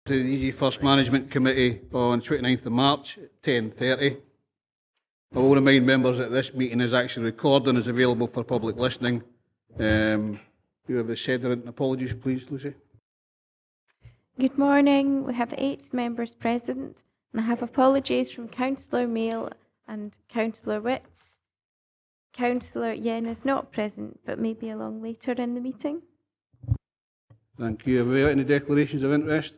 To the DGFirst Management Committee on 29th of March at 10:30. I will remind members that this meeting is actually recorded and is available for public listening. You have the Sederunt apologies, please, Lucy. Good morning. We have 8 members present, and I have apologies from Councillor Mail and Councillor Witts. Councillor Yen is not present, but may be along later in the meeting. Thank you. Have we got any declarations of interest?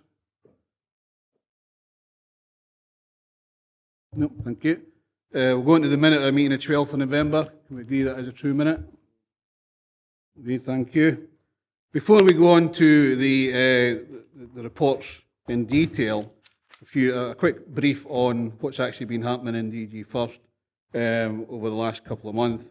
No, thank you. We'll go into the minute of the meeting of 12th of November. Can we agree that is a true minute? Agreed, thank you. Before we go on to the reports in detail, a quick brief on what's actually been happening in DGFirst over the last couple of months.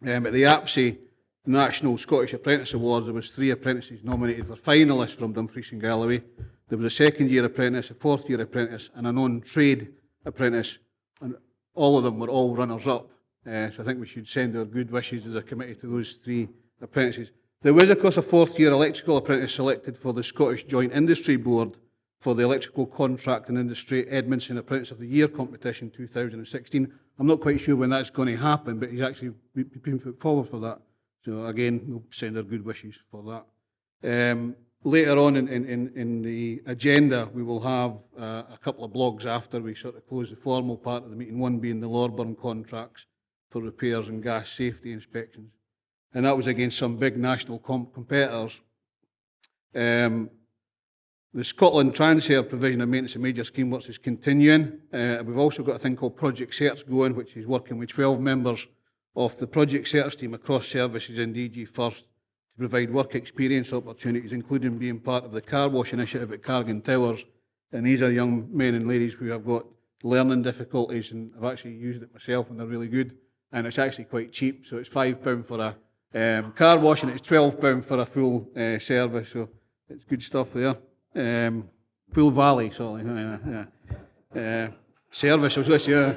At the APSI National Scottish Apprentice Awards, there was 3 apprentices nominated for finalists from Dumfries and Galloway. There was a second-year apprentice, a fourth-year apprentice, and a non-trade apprentice, and all of them were all runners-up. So I think we should send our good wishes as a committee to those 3 apprentices. There was, of course, a fourth-year electrical apprentice selected for the Scottish Joint Industry Board for the Electrical Contract and Industry Edmondson Apprentice of the Year competition 2016. I'm not quite sure when that's going to happen, but he's actually been put forward for that. So again, we'll send our good wishes for that. Later on in the agenda, we will have a couple of blogs after we sort of close the formal part of the meeting, one being the Lorburn contracts for repairs and gas safety inspections. And that was against some big national competitors. The Scotland Transfer Provision of Maintenance and Major Scheme Works is continuing. We've also got a thing called Project Search going, which is working with 12 members of the Project Search team across services in DGFirst to provide work experience opportunities, including being part of the car wash initiative at Cargan Towers. And these are young men and ladies who have got learning difficulties, and I've actually used it myself and they're really good. And it's actually quite cheap, so it's £5 for a car wash and it's £12 for a full service, so it's good stuff there. Full Valley, sorry. Service, I was going to say,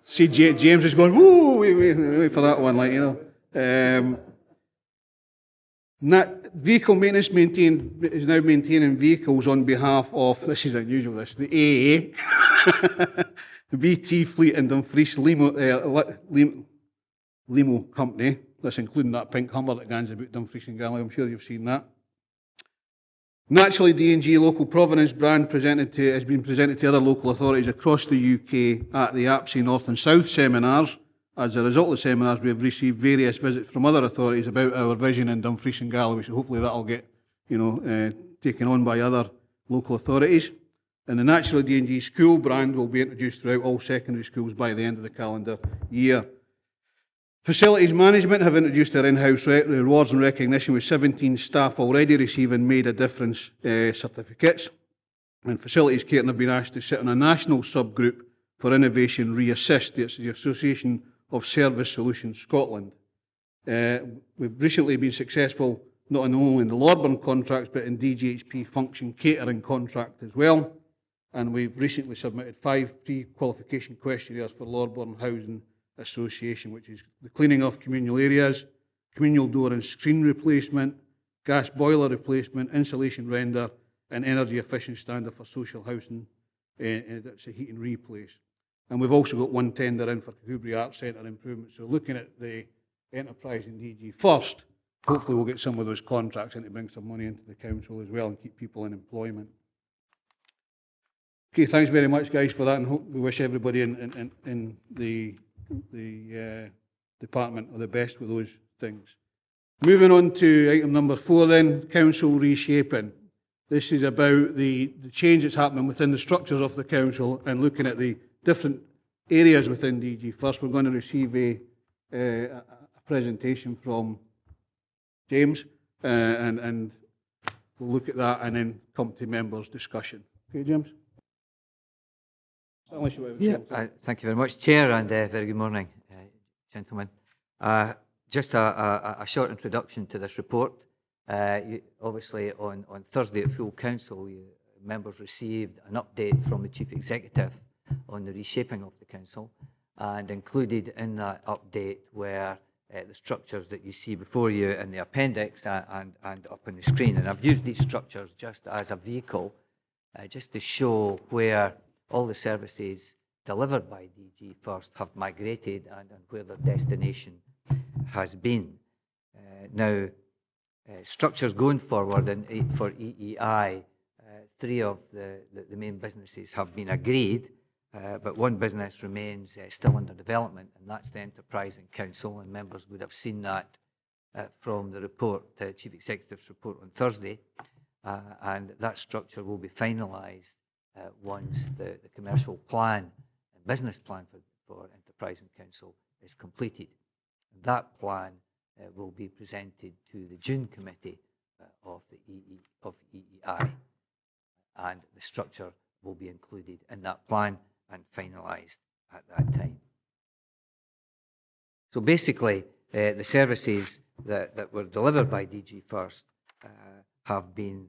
see James is going, woo, wait for that one, like, you know. Vehicle maintenance is now maintaining vehicles on behalf of, this is unusual, the AA, the BT Fleet and Dumfries Limo Company. That's including that pink Hummer that gangs about Dumfries and Galloway. I'm sure you've seen that. Naturally, D&G Local Provenance brand has been presented to other local authorities across the UK at the APSI North and South seminars. As a result of the seminars, we have received various visits from other authorities about our vision in Dumfries and Galloway, so hopefully that will get taken on by other local authorities. And the Naturally D&G School brand will be introduced throughout all secondary schools by the end of the calendar year. Facilities Management have introduced their in-house rewards and recognition, with 17 staff already receiving Made a Difference certificates. And Facilities Caring have been asked to sit on a national subgroup for Innovation Reassist. It's the Association of Service Solutions Scotland. We've recently been successful not only in the Lorburn contracts, but in DGHP function catering contract as well. And we've recently submitted 5 pre-qualification questionnaires for Lorburn Housing Association, which is the cleaning of communal areas, communal door and screen replacement, gas boiler replacement, insulation render, and energy efficient standard for social housing. That's a heat and replace. And we've also got 1 tender in for Coogbury Arts Centre improvement. So looking at the enterprise in DGFirst, hopefully we'll get some of those contracts in to bring some money into the council as well and keep people in employment. Okay, thanks very much, guys, for that, and hope we wish everybody in the department all the best with those things. Moving on to item number 4 then, council reshaping. This is about the change that's happening within the structures of the council and looking at the different areas within DGFirst. We're going to receive a presentation from James and we'll look at that and then come to members' discussion. Okay, James? Thank you very much, Chair, and very good morning, gentlemen. Just a short introduction to this report. Obviously, on Thursday at full council, members received an update from the Chief Executive on the reshaping of the council, and included in that update were the structures that you see before you in the appendix and up on the screen. And I've used these structures just as a vehicle just to show where all the services delivered by DGFirst have migrated and where their destination has been. Now, structures going forward for EEI, 3 of the main businesses have been agreed, but one business remains still under development, and that's the Enterprising Council, and members would have seen that from the report, the Chief Executive's report on Thursday, and that structure will be finalised once the commercial plan and business plan for Enterprising Council is completed. And that plan will be presented to the June committee of EEI, and the structure will be included in that plan and finalised at that time. So basically, the services that were delivered by DGFirst have been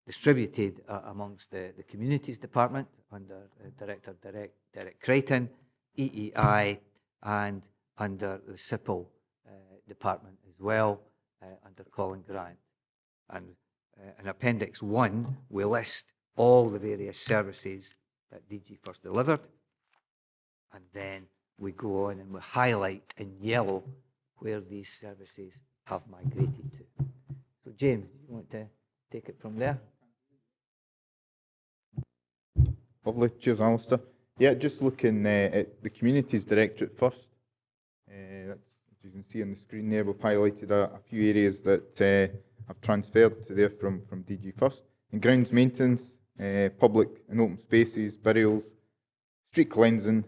distributed amongst the Communities Department under Director Derek Creighton, EEI, and under the CIPL Department as well, under Colin Grant. And in Appendix 1, we list all the various services that DGFirst delivered, and then we go on and we highlight in yellow where these services have migrated to. So James, do you want to take it from there? Lovely. Cheers, Alistair. Yeah, just looking at the Communities Directorate first. That's, as you can see on the screen there, we've highlighted a few areas that have transferred to there from DGFirst. In grounds maintenance, public and open spaces, burials, street cleansing,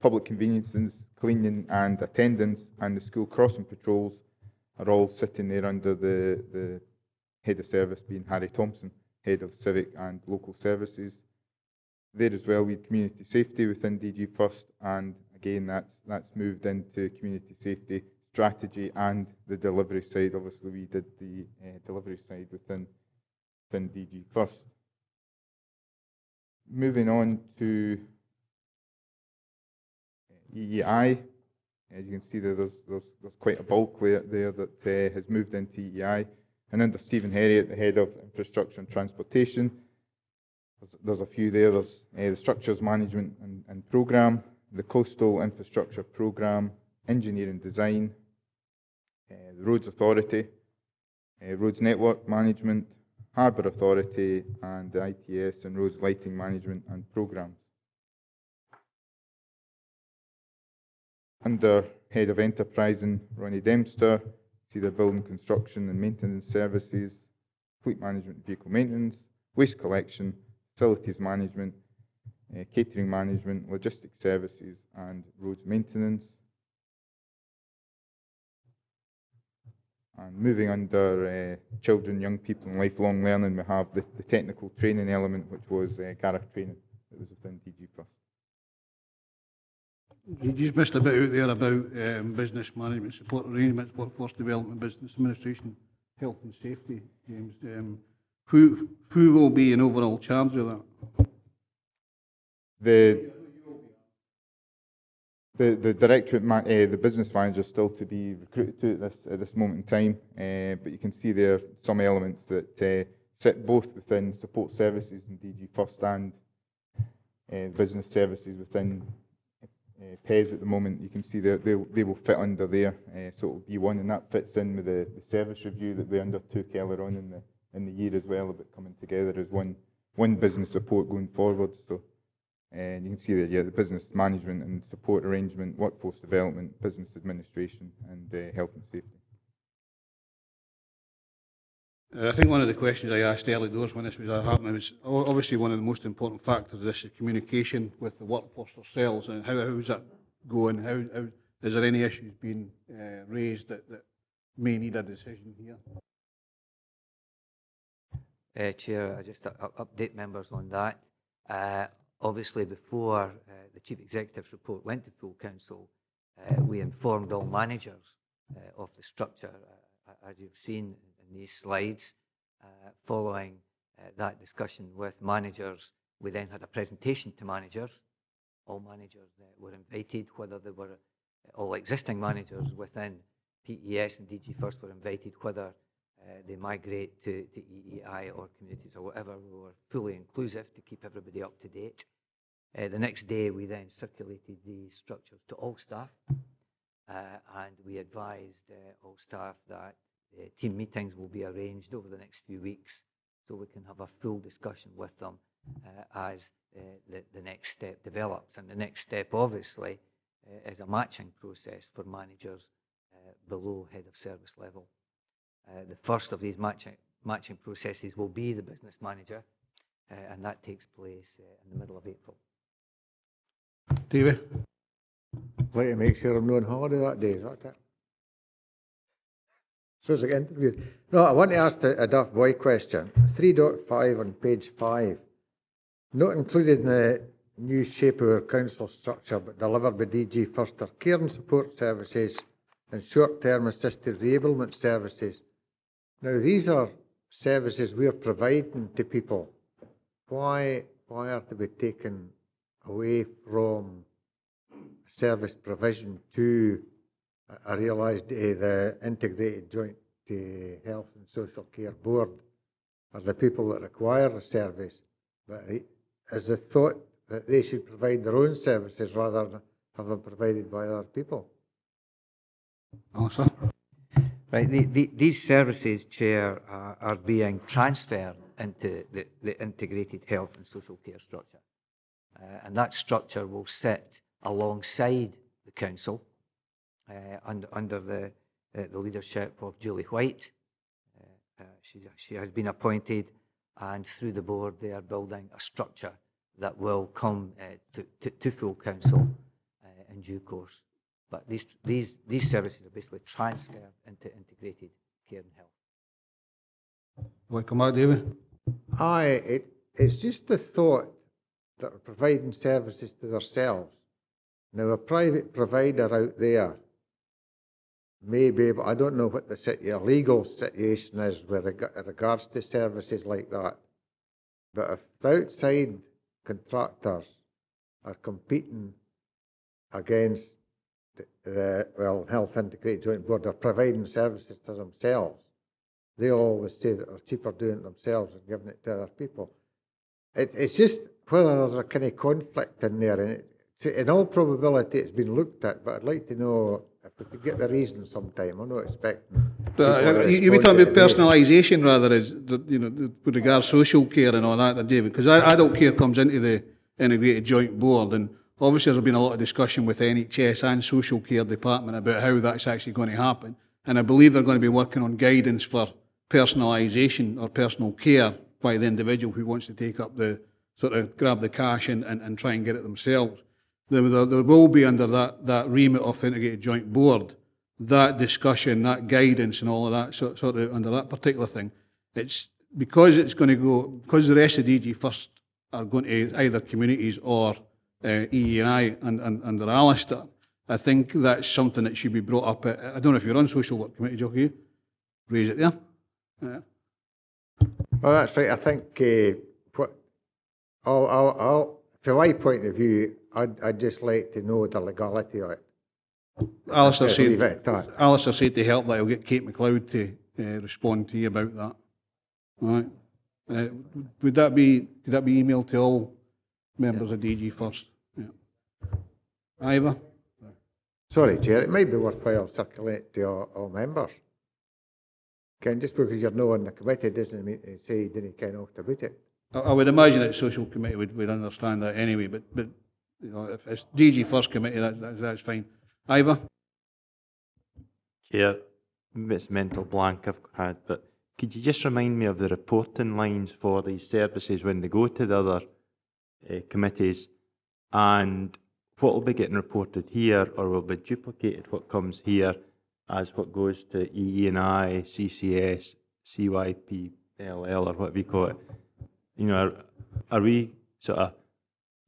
public conveniences, cleaning and attendance, and the school crossing patrols are all sitting there under the head of service being Harry Thompson, head of civic and local services. There as well, we had community safety within DGFirst, and again that's moved into community safety strategy and the delivery side. Obviously, we did the delivery side within DGFirst. Moving on to EEI, as you can see there's quite a bulk there that has moved into EEI, and under Stephen Herriot, the head of infrastructure and transportation, there's a few there. There's the structures management and programme, the coastal infrastructure programme, engineering design, the roads authority, roads network management, harbour authority, and the ITS and roads lighting management and programmes. Under head of enterprising, Ronnie Dempster, see the building construction and maintenance services, fleet management, vehicle maintenance, waste collection, facilities management, catering management, logistics services, and roads maintenance. And moving under children, young people and lifelong learning, we have the technical training element, which was Gareth training that was within DGFirst. You just missed a bit out there about business management, support arrangements, workforce development, business administration, health and safety, James. Who will be in overall charge of that? The directorate, the business manager is still to be recruited to at this moment in time, but you can see there some elements that sit both within support services in DGFirst and business services within PES at the moment. You can see that they will fit under there, so it will be one, and that fits in with the service review that we undertook earlier on in the year as well, about coming together as one business support going forward. So. And you can see that, yeah, the business management and support arrangement, workforce development, business administration, and health and safety. I think one of the questions I asked early doors when this was happening was obviously one of the most important factors of this is communication with the workforce themselves, and how's that going? How is there any issues being raised that may need a decision here? Chair, I just update members on that. Obviously, before the Chief Executive's report went to full council, we informed all managers of the structure, as you've seen in these slides. Following that discussion with managers, we then had a presentation to managers. All managers were invited, whether they were all existing managers within PES and DGFirst were invited, whether they migrate to EEI or communities or whatever. We were fully inclusive to keep everybody up to date. The next day, we then circulated these structures to all staff, and we advised all staff that team meetings will be arranged over the next few weeks so we can have a full discussion with them as the next step develops. And the next step, obviously, is a matching process for managers below head of service level. The first of these matching processes will be the business manager, and that takes place in the middle of April. David? I'd like to make sure I'm not on holiday that day, is that it? So it's like interview. No, I want to ask a Duff Boy question. 3.5 on page 5. Not included in the new shape of our council structure, but delivered by DGFirst are care and support services and short-term assisted reablement services. Now, these are services we're providing to people. Why are they being taken away from service provision to, I realised, the Integrated Joint Health and Social Care Board are the people that require the service, but is the thought that they should provide their own services rather than have them provided by other people? Alistair? Right, these services, Chair, are being transferred into the Integrated Health and Social Care structure. And that structure will sit alongside the council under the leadership of Julie White. She has been appointed, and through the board they are building a structure that will come to full council in due course. But these services are basically transferred into integrated care and health. Want to come out, David? Aye, it's just the thought that are providing services to themselves. Now, a private provider out there may be able, I don't know what the legal situation is with regards to services like that, but if outside contractors are competing against the Health Integrated Joint Board, are providing services to themselves, they'll always say that they're cheaper doing it themselves than giving it to other people. It's just whether there's a kind of conflict in there, and in all probability it's been looked at, but I'd like to know if we could get the reason sometime. I'm not expecting. You were talking about personalisation rather, as with regards social care and all that, David, because adult care comes into the Integrated Joint Board, and obviously there's been a lot of discussion with the NHS and social care department about how that's actually going to happen, and I believe they're going to be working on guidance for personalisation or personal care by the individual who wants to take up the sort of grab the cash and try and get it themselves. There will be under that remit of Integrated Joint Board, that discussion, that guidance and all of that sort of under that particular thing. It's because the rest of DGFirst are going to either communities or EE&I and under Alistair. I think that's something that should be brought up. I don't know if you're on social work committee, Joe, you raise it there. Yeah. Well, that's right. I think from my point of view, I'd just like to know the legality of it. Alistair said to help that he'll get Kate McLeod to respond to you about that. All right. Could that be emailed to all members of DGFirst? Yeah. Ivor? Sorry, Chair, it might be worthwhile circulating to all members. Just because you're not on the committee doesn't mean to say you didn't care enough about it. I would imagine that social committee would understand that anyway, but if it's DGFirst committee, that's fine. Ivor? Chair, it's mental blank I've had, but could you just remind me of the reporting lines for these services when they go to the other committees, and what will be getting reported here, or will be duplicated what comes here as what goes to EE&I, CCS, CYPLL, or whatever you call it? Are we sort of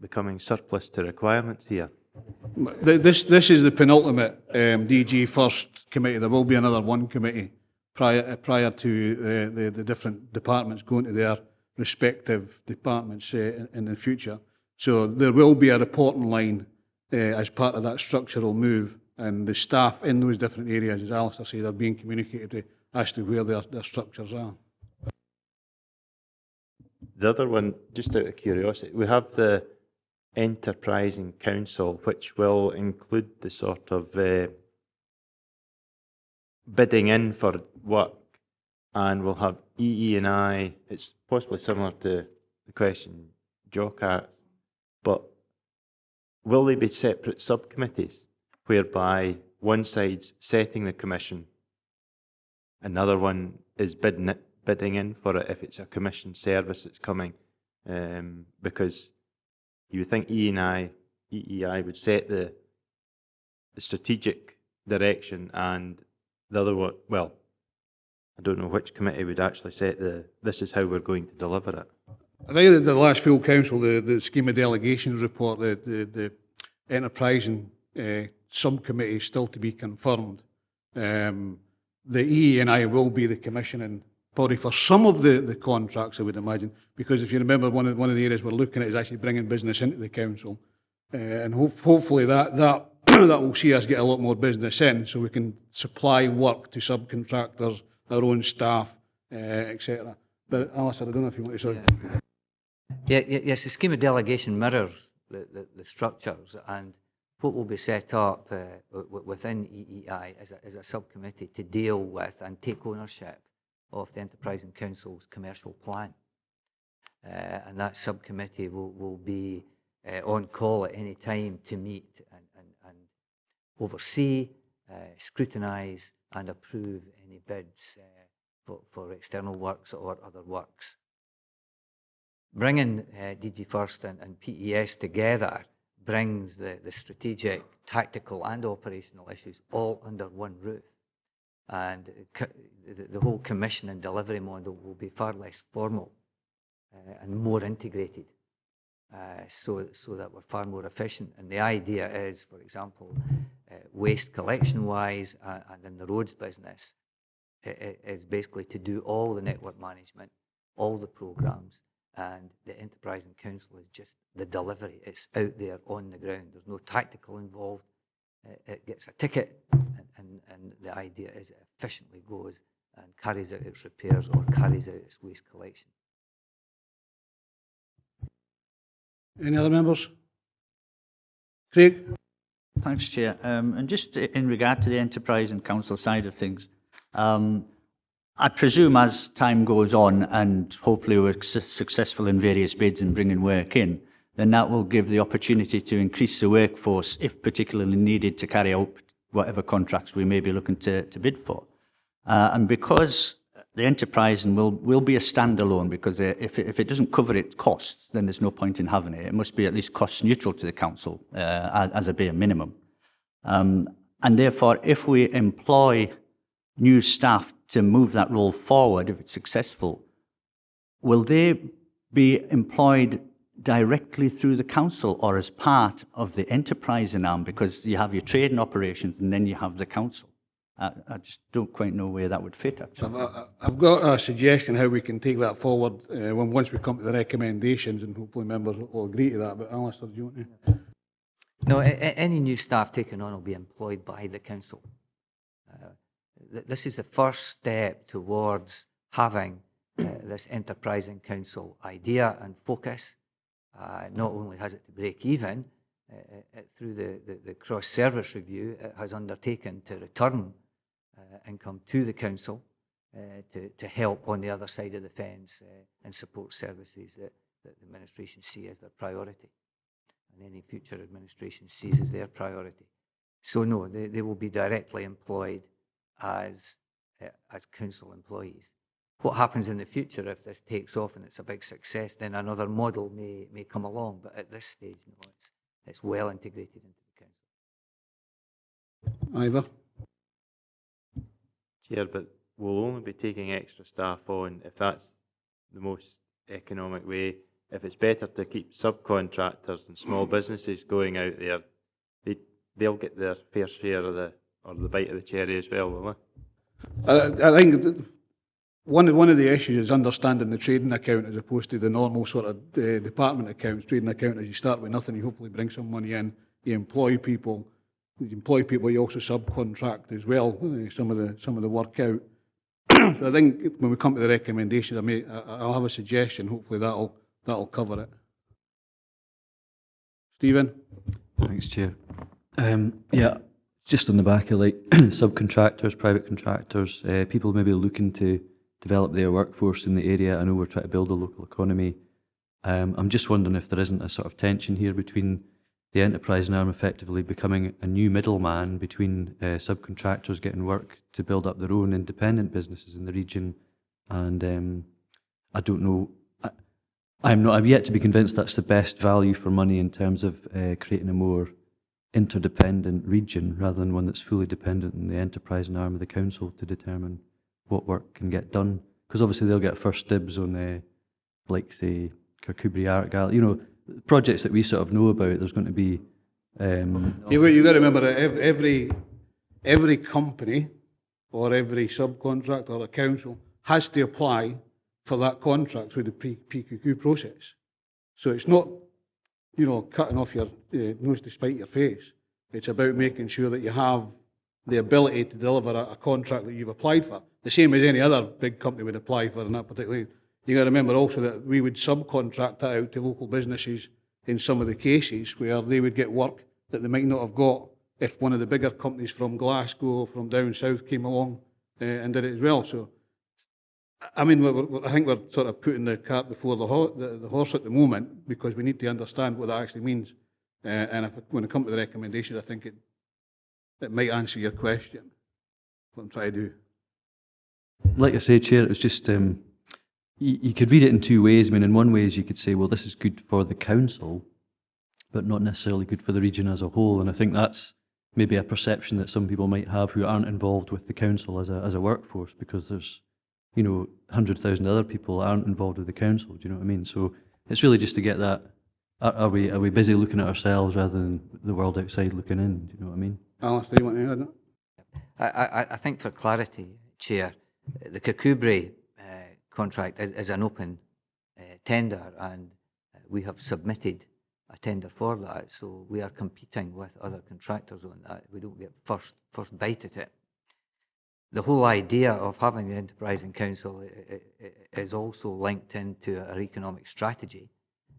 becoming surplus to requirements here? This is the penultimate DGFirst committee. There will be another one committee prior to the different departments going to their respective departments in the future. So there will be a reporting line as part of that structural move, and the staff in those different areas, as Alistair said, are being communicated to as to where their structures are. The other one, just out of curiosity, we have the Enterprising Council, which will include the sort of bidding in for work, and we'll have EE&I. It's possibly similar to the question Jock asked, but will they be separate subcommittees, whereby one side's setting the commission, another one is bidding in for it if it's a commission service that's coming? Because you would think EEI would set the strategic direction, and the other one, well, I don't know which committee would actually set this is how we're going to deliver it. I think at the last full council, the scheme of delegations report, the enterprising subcommittee is still to be confirmed. The EE&I will be the commissioning body for some of the contracts, I would imagine, because if you remember, one of the areas we're looking at is actually bringing business into the council, and hopefully that that will see us get a lot more business in, so we can supply work to subcontractors, our own staff, etc. But Alistair, I don't know if you want to sort of... Yes, the scheme of delegation mirrors the structures, and what will be set up within EEI is a subcommittee to deal with and take ownership of the Enterprising Council's commercial plan. And that subcommittee will be on call at any time to meet and oversee, scrutinise and approve any bids for external works or other works. Bringing DGFirst and PES together brings the strategic, tactical and operational issues all under one roof. And the whole commission and delivery model will be far less formal and more integrated, so that we're far more efficient. And the idea is, for example, waste collection-wise and in the roads business, is basically to do all the network management, all the programmes, and the Enterprising Council is just the delivery. It's out there on the ground. There's no tactical involved. It gets a ticket, and the idea is it efficiently goes and carries out its repairs or carries out its waste collection. Any other members? Craig? Thanks, Chair. And just in regard to the Enterprise and Council side of things, I presume as time goes on and hopefully we're successful in various bids and bringing work in, then that will give the opportunity to increase the workforce if particularly needed to carry out whatever contracts we may be looking to bid for. And because the enterprise will be a standalone, because if it doesn't cover its costs, then there's no point in having it. It must be at least cost neutral to the council as a bare minimum. And therefore, if we employ new staff to move that role forward, if it's successful, will they be employed directly through the council or as part of the enterprising arm? Because you have your trading operations and then you have the council. I just don't quite know where that would fit, actually. I've got a suggestion how we can take that forward once we come to the recommendations, and hopefully members will agree to that. But Alistair, do you want to? No, any new staff taken on will be employed by the council. This is the first step towards having this enterprising council idea and focus. Not only has it to break even, through the cross-service review, it has undertaken to return income to the council to help on the other side of the fence and support services that the administration see as their priority, and any future administration sees as their priority. So no, they will be directly employed as council employees. What happens in the future if this takes off and it's a big success, then another model may come along, but at this stage, no, it's well integrated into the council. Ivor? Chair, but we'll only be taking extra staff on if that's the most economic way. If it's better to keep subcontractors and small businesses going out there, they'll get their fair share of the bite of the cherry as well, will they? I think one of the issues is understanding the trading account as opposed to the normal sort of department accounts. Trading account is you start with nothing, you hopefully bring some money in, you employ people. You also subcontract as well some of the work out. So I think when we come to the recommendations, I'll have a suggestion. Hopefully that'll cover it. Stephen? Thanks, Chair. Yeah, just on the back of like subcontractors, private contractors, people maybe looking to develop their workforce in the area. I know we're trying to build a local economy. I'm just wondering if there isn't a sort of tension here between the enterprise arm effectively becoming a new middleman between subcontractors getting work to build up their own independent businesses in the region, and I don't know. I'm yet to be convinced that's the best value for money in terms of creating a more interdependent region rather than one that's fully dependent on the enterprise and arm of the council to determine what work can get done. Because obviously they'll get first dibs on, like say, Kirkcudbright Art Gallery, projects that we sort of know about. There's going to be. You've got to remember that every company or every subcontractor or a council has to apply for that contract through the PQQ process. So it's not, cutting off your nose to spite your face. It's about making sure that you have the ability to deliver a contract that you've applied for, the same as any other big company would apply for in that particular. You've got to remember also that we would subcontract that out to local businesses in some of the cases where they would get work that they might not have got if one of the bigger companies from Glasgow or from down south came along and did it as well. So, I mean, I think we're sort of putting the cart before the horse at the moment, because we need to understand what that actually means. And when I come to the recommendations, I think it might answer your question, what I'm trying to do. Like I say, Chair, it was just, you could read it in two ways. I mean, in one way is you could say, well, this is good for the council, but not necessarily good for the region as a whole. And I think that's maybe a perception that some people might have who aren't involved with the council as a workforce, because there's 100,000 other people aren't involved with the council. Do you know what I mean? So it's really just to get that. Are we busy looking at ourselves rather than the world outside looking in? Do you know what I mean? Alistair, you want to add that? I think for clarity, Chair, the Kirkcudbright contract is an open tender, and we have submitted a tender for that. So we are competing with other contractors on that. We don't get first bite at it. The whole idea of having the Enterprising Council is also linked into our economic strategy,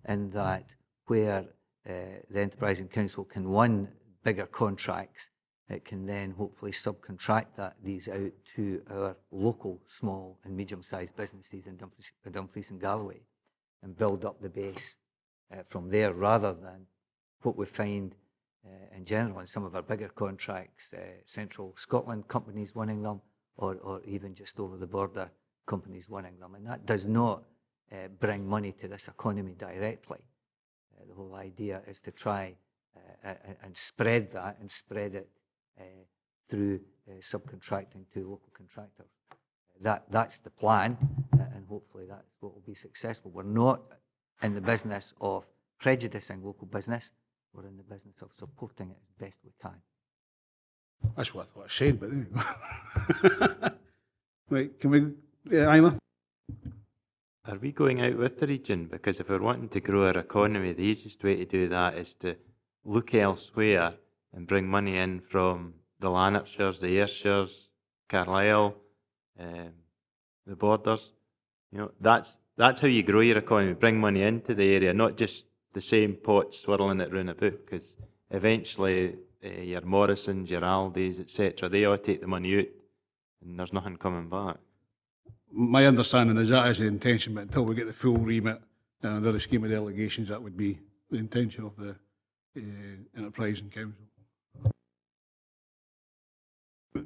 in that where the Enterprising Council can win bigger contracts, it can then hopefully subcontract these out to our local small and medium-sized businesses in Dumfries and Galloway, and build up the base from there, rather than what we find in general in some of our bigger contracts, Central Scotland companies winning them, or even just over the border companies winning them. And that does not bring money to this economy directly. The whole idea is to try and spread that, and spread it through subcontracting to local contractors. That's the plan, and hopefully that's what will be successful. We're not in the business of prejudicing local business. We're in the business of supporting it as best we can. That's what I thought I said, but there you go. Right, can we, Ima? Are we going out with the region? Because if we're wanting to grow our economy, the easiest way to do that is to look elsewhere and bring money in from the Lanarkshires, the Ayrshires, Carlisle, the borders. That's how you grow your economy. Bring money into the area, not just the same pot swirling it round about. Because eventually, your Morrisons, your Aldis, etc., they all take the money out, and there's nothing coming back. My understanding is that is the intention, but until we get the full remit under the scheme of delegations, that would be the intention of the Enterprising Council.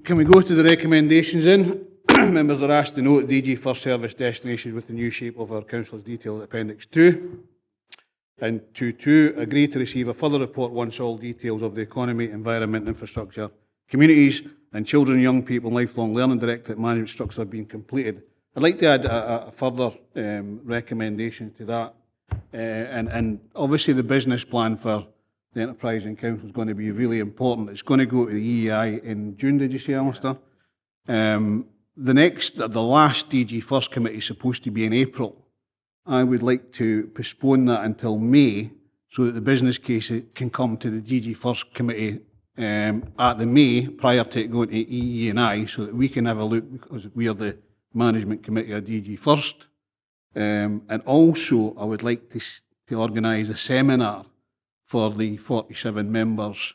Can we go to the recommendations then? Members are asked to note DGFirst service destinations with the new shape of our Council's detailed Appendix 2. And 2.2, agree to receive a further report once all details of the economy, environment, infrastructure, communities and children and young people lifelong learning directorate management structure have been completed. I'd like to add a further recommendation to that. And obviously the business plan for the Enterprising Council is going to be really important. It's going to go to the EEI in June, did you say, Alistair? The last DGFirst committee is supposed to be in April. I would like to postpone that until May so that the business case can come to the DGFirst committee at the May prior to it going to EE&I, so that we can have a look, because we are the Management Committee of DGFirst. And also, I would like to organise a seminar for the 47 members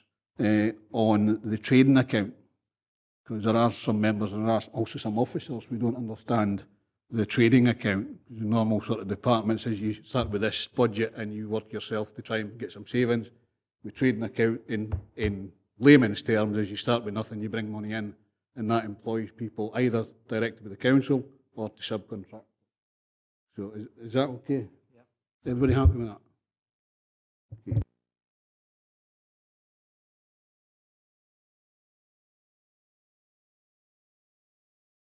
on the trading account, because there are some members and there are also some officers who don't understand the trading account. The normal sort of departments is you start with this budget and you work yourself to try and get some savings. The trading account in layman's terms is you start with nothing, you bring money in, and that employs people either directly with the council or to subcontract. So is that okay? Yep. Everybody happy with that? Okay.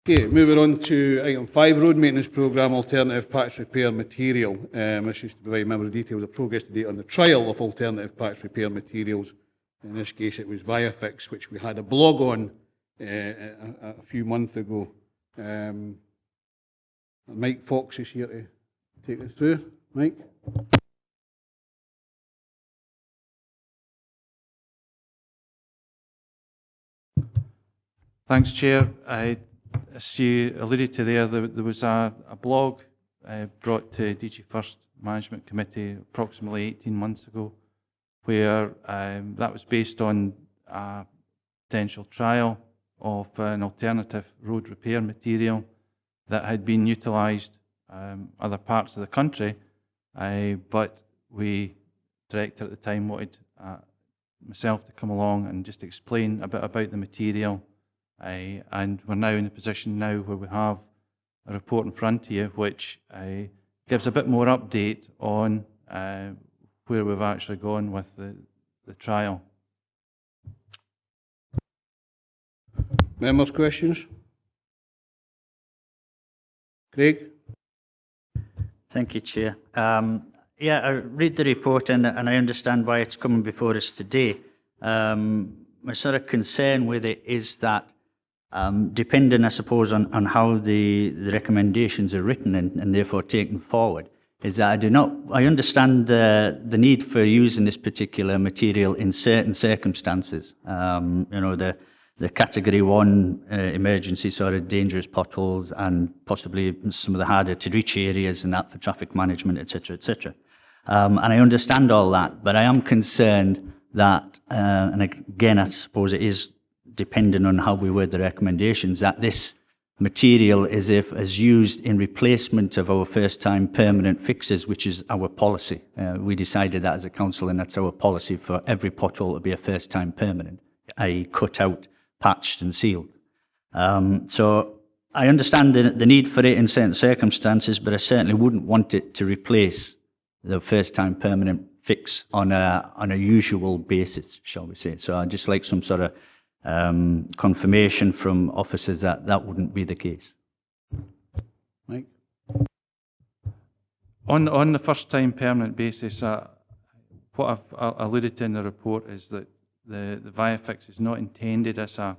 Okay, moving on to item 5, road maintenance programme, alternative patch repair material. This is to provide members details of progress to date on the trial of alternative patch repair materials. In this case, it was ViaFix, which we had a blog on a few months ago. Mike Fox is here to take us through. Mike? Thanks, Chair. As you alluded to there was a blog brought to DGFirst Management Committee approximately 18 months ago, where that was based on a potential trial of an alternative road repair material that had been utilised other parts of the country, but the director at the time wanted myself to come along and just explain a bit about the material. And we're now in a position now where we have a report in front of you which gives a bit more update on where we've actually gone with the trial. Members' questions? Craig? Thank you, Chair. Yeah, I read the report and I understand why it's coming before us today. My sort of concern with it is that depending, I suppose, on how the recommendations are written and therefore taken forward, is that I understand the need for using this particular material in certain circumstances. The category 1 emergency sort of dangerous potholes and possibly some of the harder to reach areas and that for traffic management, etc., etc. And I understand all that, but I am concerned that, and again, I suppose it is depending on how we word the recommendations, that this material is used in replacement of our first-time permanent fixes, which is our policy. We decided that as a council, and that's our policy for every pothole to be a first-time permanent, i.e. cut out, patched and sealed. So I understand the need for it in certain circumstances, but I certainly wouldn't want it to replace the first-time permanent fix on a usual basis, shall we say. So I'd just like some sort of confirmation from officers that that wouldn't be the case. Mike? On the first-time permanent basis, what I've alluded to in the report is that the ViaFix is not intended as a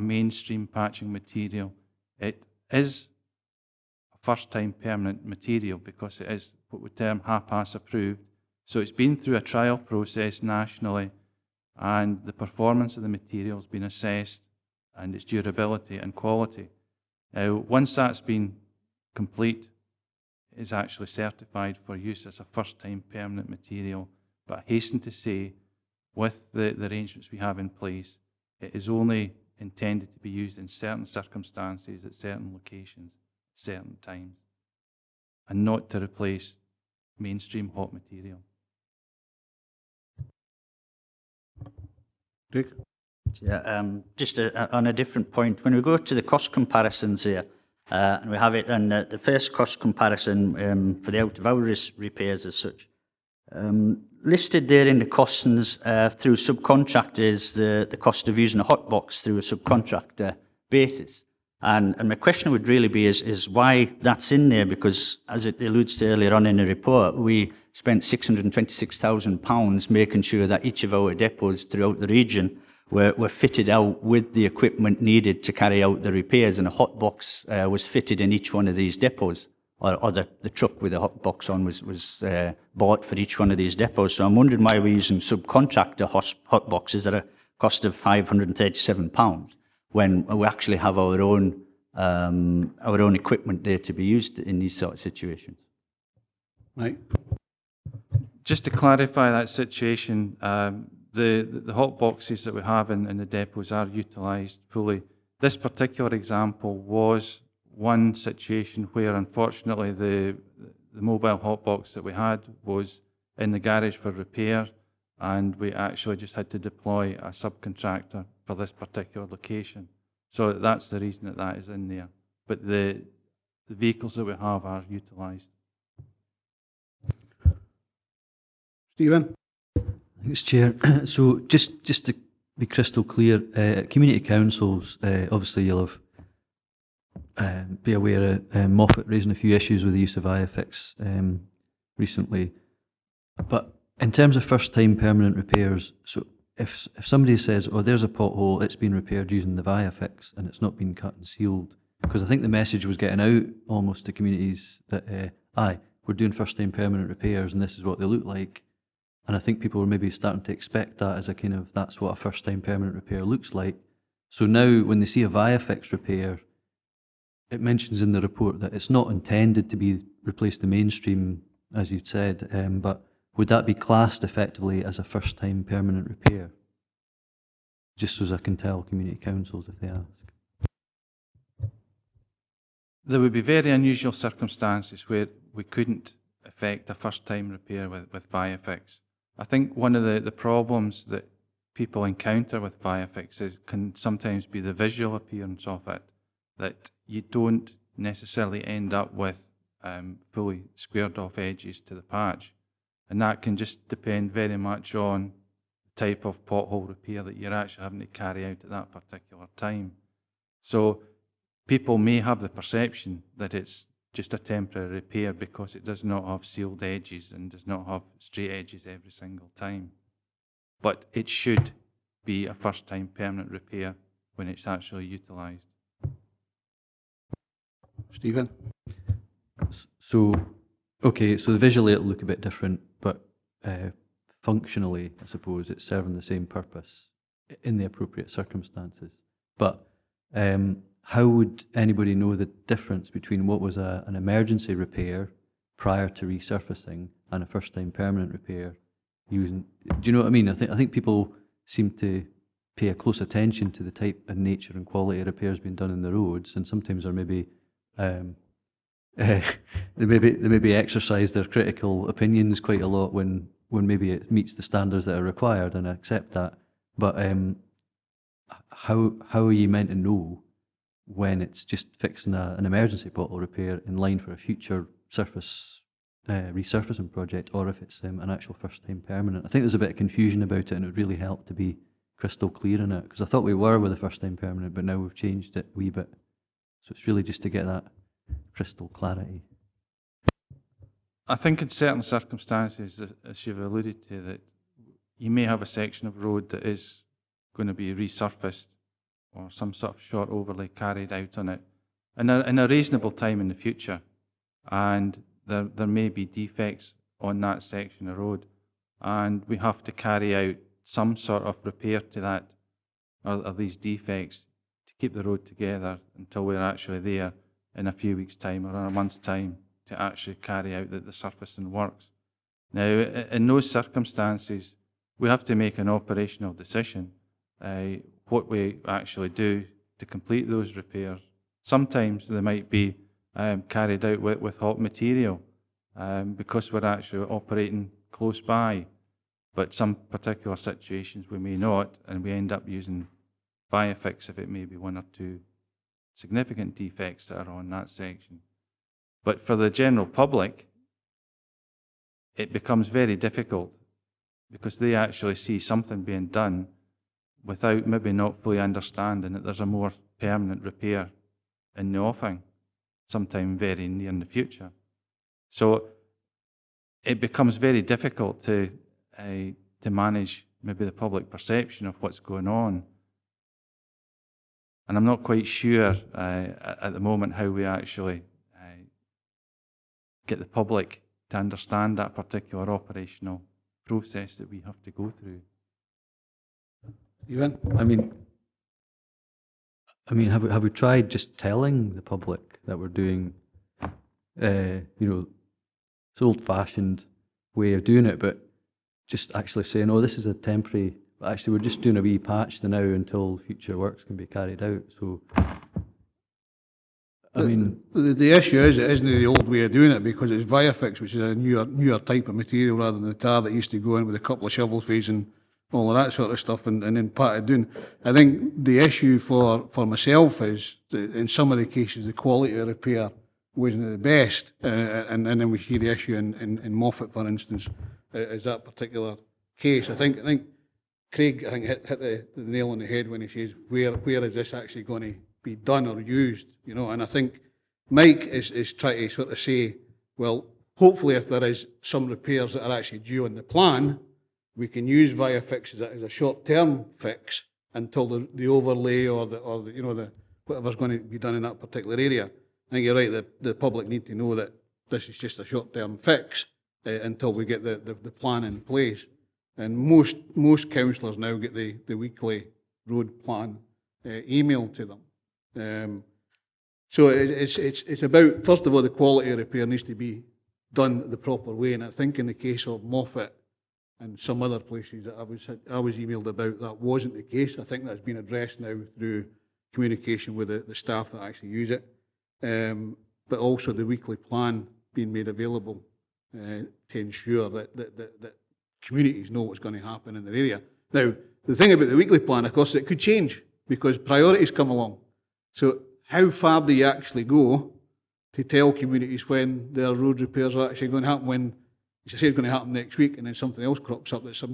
mainstream patching material. It is a first-time permanent material because it is what we term HAPAS approved. So it's been through a trial process nationally, and the performance of the material has been assessed, and its durability and quality. Once that's been complete, it is actually certified for use as a first-time permanent material. But I hasten to say, with the arrangements we have in place, it is only intended to be used in certain circumstances, at certain locations, at certain times, and not to replace mainstream hot material. Dick? Yeah, just on a different point, when we go to the cost comparisons here, and we have it on the first cost comparison for the out-of-hours repairs as such, listed there in the costings through subcontractors, the cost of using a hot box through a subcontractor basis. And my question would really be is why that's in there, because as it alludes to earlier on in the report, we spent £626,000 making sure that each of our depots throughout the region were fitted out with the equipment needed to carry out the repairs, and a hot box was fitted in each one of these depots, or the truck with a hot box on was bought for each one of these depots. So I'm wondering why we're using subcontractor hot boxes at a cost of £537 when we actually have our own our own equipment there to be used in these sort of situations. Right. Just to clarify that situation, the hot boxes that we have in the depots are utilised fully. This particular example was one situation where, unfortunately, the mobile hot box that we had was in the garage for repair, and we actually just had to deploy a subcontractor for this particular location. So that's the reason that that is in there. But the vehicles that we have are utilised. Stephen? Thanks, Chair. So just to be crystal clear, community councils, obviously you'll have be aware of Moffat raising a few issues with the use of IFX recently. But in terms of first-time permanent repairs, so if somebody says, oh, there's a pothole, it's been repaired using the VIAFIX and it's not been cut and sealed, because I think the message was getting out almost to communities that, aye, we're doing first-time permanent repairs and this is what they look like. And I think people were maybe starting to expect that as a kind of, that's what a first-time permanent repair looks like. So now when they see a VIAFIX repair, it mentions in the report that it's not intended to be replace the mainstream, as you'd said, but would that be classed effectively as a first-time permanent repair? Just so as I can tell community councils if they ask. There would be very unusual circumstances where we couldn't effect a first-time repair with VIAFIX. I think one of the problems that people encounter with VIAFIX can sometimes be the visual appearance of it, that you don't necessarily end up with fully squared off edges to the patch. And that can just depend very much on the type of pothole repair that you're actually having to carry out at that particular time. So people may have the perception that it's just a temporary repair because it does not have sealed edges and does not have straight edges every single time. But it should be a first-time permanent repair when it's actually utilised. Stephen? So, okay, so visually it'll look a bit different, but functionally, I suppose, it's serving the same purpose in the appropriate circumstances. But how would anybody know the difference between what was an emergency repair prior to resurfacing and a first-time permanent repair using, do you know what I mean? I think people seem to pay a close attention to the type and nature and quality of repairs being done in the roads, and sometimes are maybe they maybe exercise their critical opinions quite a lot when maybe it meets the standards that are required, and I accept that. But how are you meant to know when it's just fixing an emergency pothole repair in line for a future surface resurfacing project, or if it's an actual first-time permanent? I think there's a bit of confusion about it, and it would really help to be crystal clear in it, because I thought we were with a first-time permanent, but now we've changed it a wee bit. So it's really just to get that crystal clarity. I think in certain circumstances, as you've alluded to, that you may have a section of road that is going to be resurfaced or some sort of short overlay carried out on it in a reasonable time in the future, and there may be defects on that section of road, and we have to carry out some sort of repair to that or these defects to keep the road together until we're actually there in a few weeks' time or in a month's time to actually carry out the surfacing works. Now, in those circumstances, we have to make an operational decision what we actually do to complete those repairs. Sometimes they might be carried out with hot material because we're actually operating close by, but some particular situations we may not, and we end up using VIAFIX if it may be one or two significant defects that are on that section. But for the general public, it becomes very difficult because they actually see something being done without maybe not fully understanding that there's a more permanent repair in the offing, sometime very near in the future. So it becomes very difficult to manage maybe the public perception of what's going on. And I'm not quite sure at the moment how we actually get the public to understand that particular operational process that we have to go through. Stephen? I mean, I mean, have we tried just telling the public that we're doing, you know, it's old-fashioned way of doing it, but just actually saying, oh, this is a temporary, but actually we're just doing a wee patch now until future works can be carried out. So, I mean, the issue is it isn't the old way of doing it, because it's Viafix, which is a newer type of material rather than the tar that used to go in with a couple of shovel trays and all of that sort of stuff, and then patted down. I think the issue for myself is that in some of the cases the quality of repair wasn't the best, and then we see the issue in Moffat, for instance, is that particular case. I think Craig hit the nail on the head when he says where is this actually going to be done or used, you know. And I think Mike is trying to sort of say, well, hopefully if there is some repairs that are actually due on the plan, we can use Viafix as a short-term fix until the overlay or the you know, the whatever's going to be done in that particular area. I think you're right, the public need to know that this is just a short-term fix until we get the plan in place. And most councillors now get the weekly road plan emailed to them. So it's about, first of all, the quality of repair needs to be done the proper way. And I think in the case of Moffat and some other places that I was emailed about, that wasn't the case. I think that's been addressed now through communication with the staff that actually use it. But also the weekly plan being made available to ensure that communities know what's going to happen in their area. Now, the thing about the weekly plan, of course, it could change because priorities come along. So how far do you actually go to tell communities when their road repairs are actually going to happen, when you say it's going to happen next week and then something else crops up that's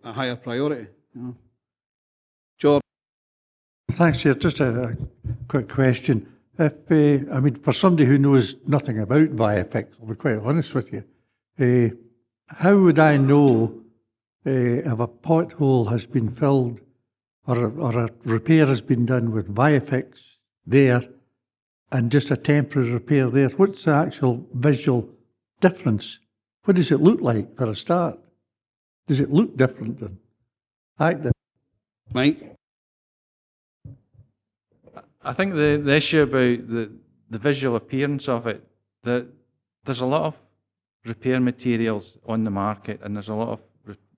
a higher priority? You know? George? Thanks, Chair. Just a quick question. If I mean, for somebody who knows nothing about Viafix, I'll be quite honest with you, how would I know if a pothole has been filled or a repair has been done with Viafix there and just a temporary repair there? What's the actual visual difference? What does it look like for a start? Does it look different than active? Mike? I think the issue about the visual appearance of it, that there's a lot of repair materials on the market and there's a lot of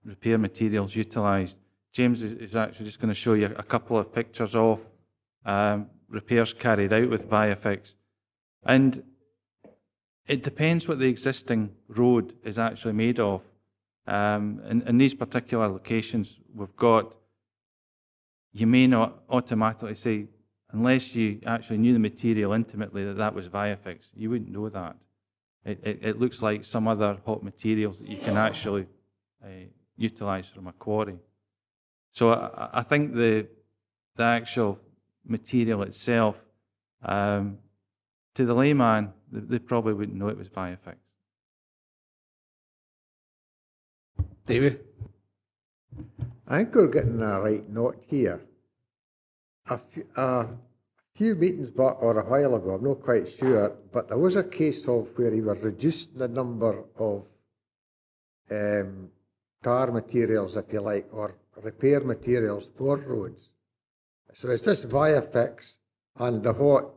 repair materials utilised. James is actually just going to show you a couple of pictures of repairs carried out with Viafix. And it depends what the existing road is actually made of. In these particular locations we've got, you may not automatically say, unless you actually knew the material intimately, that was Viafix. You wouldn't know that. It looks like some other hot materials that you can actually utilise from a quarry. So I think the actual material itself, to the layman, they probably wouldn't know it was Viafix. David? I think we're getting a right note here. A few meetings back or a while ago, I'm not quite sure, but there was a case of where he was reducing the number of tar materials, if you like, or repair materials for roads. So it's this Viafix and the hot,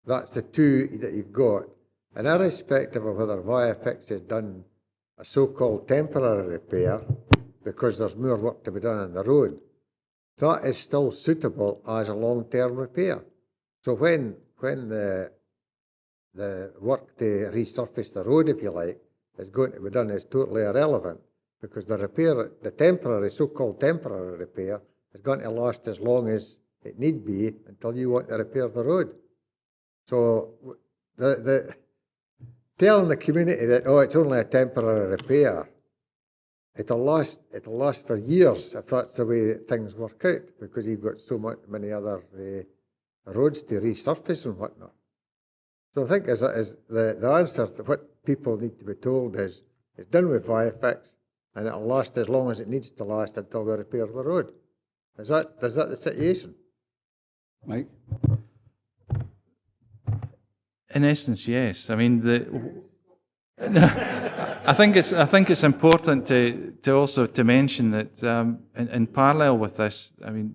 that's the two that you've got. And irrespective of whether Viafix has done a so-called temporary repair, because there's more work to be done on the road, that is still suitable as a long-term repair. So when the work to resurface the road, if you like, is going to be done, is totally irrelevant, because the repair, the temporary, so-called temporary repair, is going to last as long as it need be until you want to repair the road. So telling the community that, oh, it's only a temporary repair, it'll last for years if that's the way things work out, because you've got so many other roads to resurface and whatnot. So I think as the answer to what people need to be told is, it's done with Viafix and it'll last as long as it needs to last until we repair the road. Is that the situation? Mike? In essence, yes. I mean, I think it's important to also to mention that in parallel with this, I mean,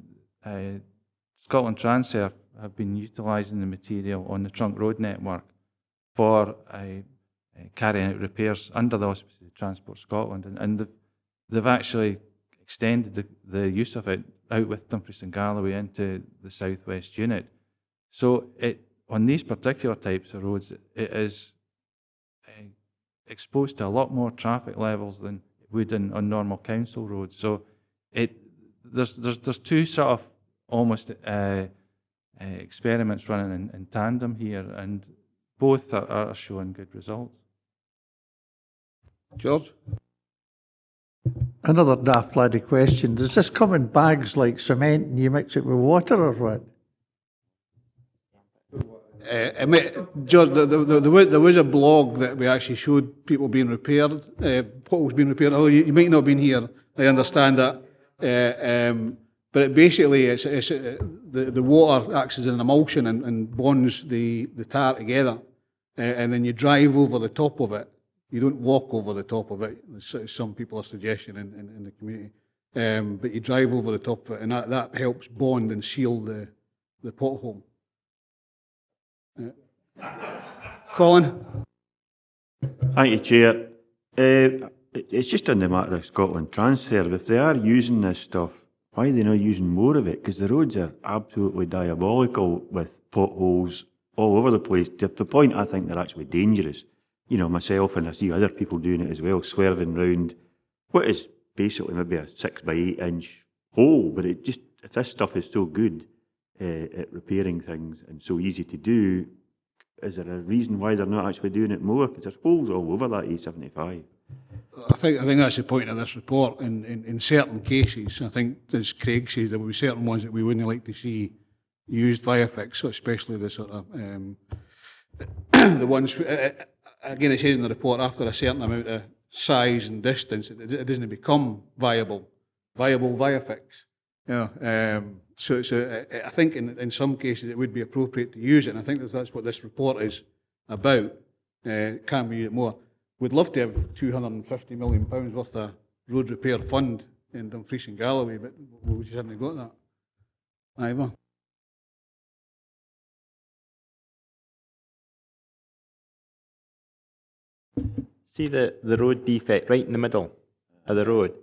Scotland Transurf have been utilising the material on the trunk road network for carrying out repairs under the auspices of Transport Scotland, and they've actually extended the use of it out with Dumfries and Galloway into the southwest unit. So on these particular types of roads, it is exposed to a lot more traffic levels than it would on normal council roads. So there's two sort of almost experiments running in tandem here, and both are showing good results. George? Another daft laddie question. Does this come in bags like cement and you mix it with water or what? George, there was a blog that we actually showed people being repaired, potholes being repaired. Oh, you might not have been here, I understand that. But basically, the water acts as an emulsion and bonds the tar together. And then you drive over the top of it. You don't walk over the top of it, as some people are suggesting in the community. But you drive over the top of it, and that helps bond and seal the pothole. Colin? Thank you, Chair. It's just on the matter of Scotland Transfer. If they are using this stuff, why are they not using more of it? Because the roads are absolutely diabolical with potholes all over the place, to the point I think they're actually dangerous. You know, myself and I see other people doing it as well, swerving round what is basically maybe a 6 by 8 inch hole, but it just, if this stuff is so good at repairing things and so easy to do, is there a reason why they're not actually doing it more? Because there's holes all over that A75. I think that's the point of this report. In certain cases, I think, as Craig says, there will be certain ones that we wouldn't like to see used via fix, so especially the sort of the ones. Again, it says in the report, after a certain amount of size and distance, it doesn't become viable via fix. You know, so I think in some cases it would be appropriate to use it, and I think that's what this report is about. Can we use it more? We'd love to have £250 million worth of road repair fund in Dumfries and Galloway, but we just haven't got that either. See the road defect right in the middle of the road?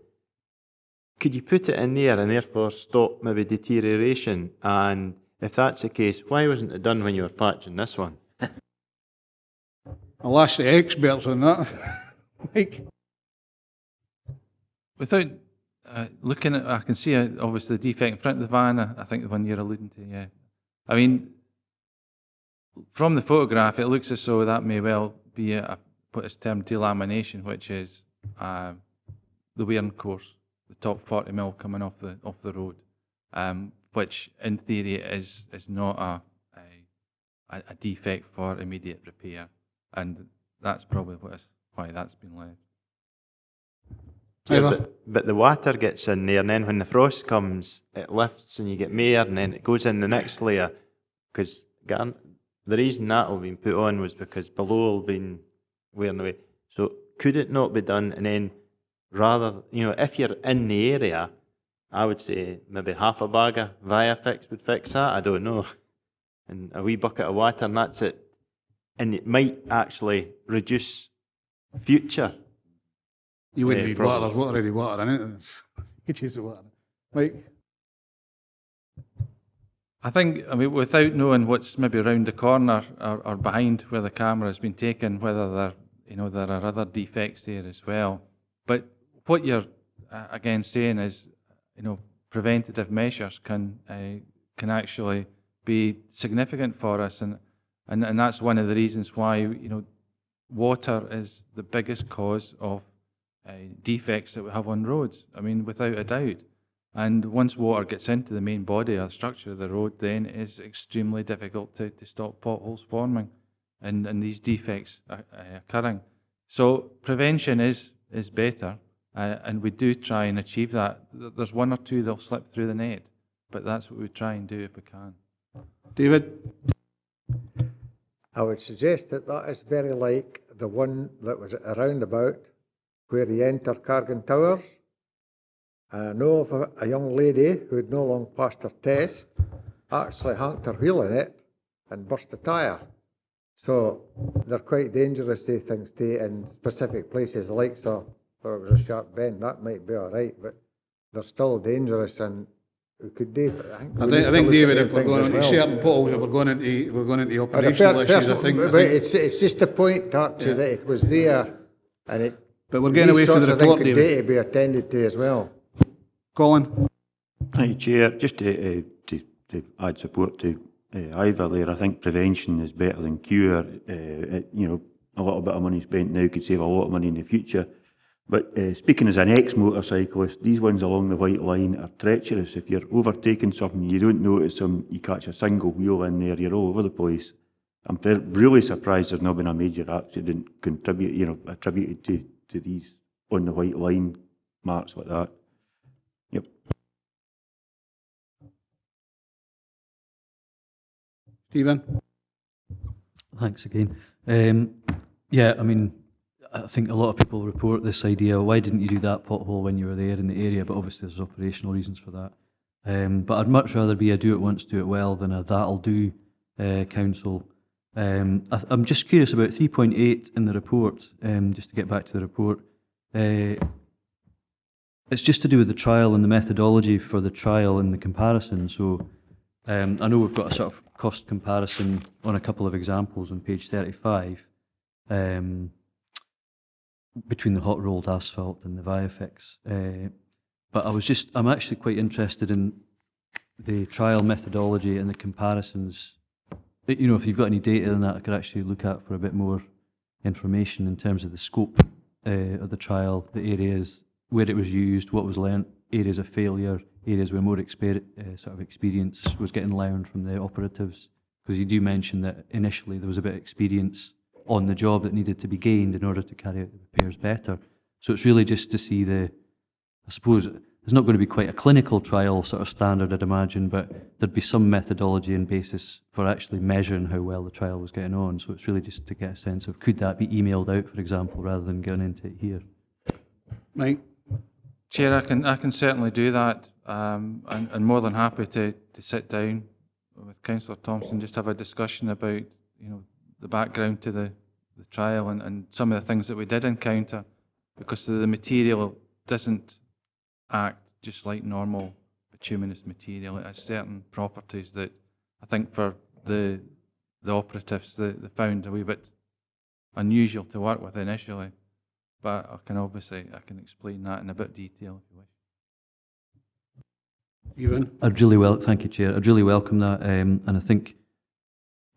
Could you put it in there and therefore stop maybe deterioration? And if that's the case, why wasn't it done when you were patching this one? I'll ask the experts on that. Mike? Without looking at, I can see obviously the defect in front of the van, I think the one you're alluding to, yeah. I mean, from the photograph, it looks as though that may well be what is termed delamination, which is the wearing course, the top 40 mil coming off the road, which in theory is not a defect for immediate repair, and that's probably why that's been left. Yeah, but the water gets in there, and then when the frost comes, it lifts and you get more, and then it goes in the next layer. Because the reason that will be put on was because below will been wearing away. So could it not be done? And then rather, if you're in the area, I would say maybe half a bag of Viafix would fix that. I don't know, and a wee bucket of water, and that's it. And it might actually reduce future. You wouldn't need problems. water. There's already water in it. You choose the water. Mike? I think, without knowing what's maybe around the corner or behind where the camera has been taken, whether there are other defects there as well. But what you're again saying is, preventative measures can actually be significant for us, and that's one of the reasons why water is the biggest cause of defects that we have on roads. I mean, without a doubt. And once water gets into the main body or structure of the road, then it is extremely difficult to stop potholes forming and these defects occurring. So prevention is better, and we do try and achieve that. There's one or two that'll slip through the net, but that's what we try and do if we can. David? I would suggest that is very like the one that was at a roundabout where you enter Cargan Towers. And I know of a young lady who had no long passed her test, actually hanked their wheel in it and burst a tyre. So they're quite dangerous, these things, too, in specific places, like so where it was a sharp bend. That might be all right, but they're still dangerous, and we could do. I think David, if we're going into certain potholes, if we're going into operational issues, I think. It's just the point, Archie, that it was there, and it. But we're getting away from the report, David. David. To be attended to as well. Colin? Hi, Chair. Just to add support to Ivor there, I think prevention is better than cure. You know, a little bit of money spent now could save a lot of money in the future. But speaking as an ex-motorcyclist, these ones along the white line are treacherous. If you're overtaking something, you don't notice them, you catch a single wheel in there, you're all over the place. I'm really surprised there's not been a major accident attributed to these on the white line marks like that. Yep. Stephen? Thanks again. Yeah, I mean, I think a lot of people report this idea, why didn't you do that pothole when you were there in the area? But obviously there's operational reasons for that. But I'd much rather be a do it once, do it well than a that'll do council. I'm just curious about 3.8 in the report, just to get back to the report. It's just to do with the trial and the methodology for the trial and the comparison. So I know we've got a sort of cost comparison on a couple of examples on page 35 between the hot rolled asphalt and the Viafix. But I'm actually quite interested in the trial methodology and the comparisons. You know, if you've got any data on that, I could actually look at for a bit more information in terms of the scope of the trial, the areas where it was used, what was learnt, areas of failure, areas where more sort of experience was getting learned from the operatives. Because you do mention that initially there was a bit of experience on the job that needed to be gained in order to carry out the repairs better. So it's really just to see I suppose it's not going to be quite a clinical trial sort of standard, I'd imagine, but there'd be some methodology and basis for actually measuring how well the trial was getting on. So it's really just to get a sense of, could that be emailed out, for example, rather than going into it here? Mike? Chair, I can certainly do that, and more than happy to sit down with Councillor Thompson, just have a discussion about, you know, the background to the trial and some of the things that we did encounter, because the material doesn't act just like normal bituminous material. It has certain properties that I think for the operatives they found a wee bit unusual to work with initially. But I can explain that in a bit of detail if you wish. Ewan? Thank you, Chair. I'd really welcome that, and I think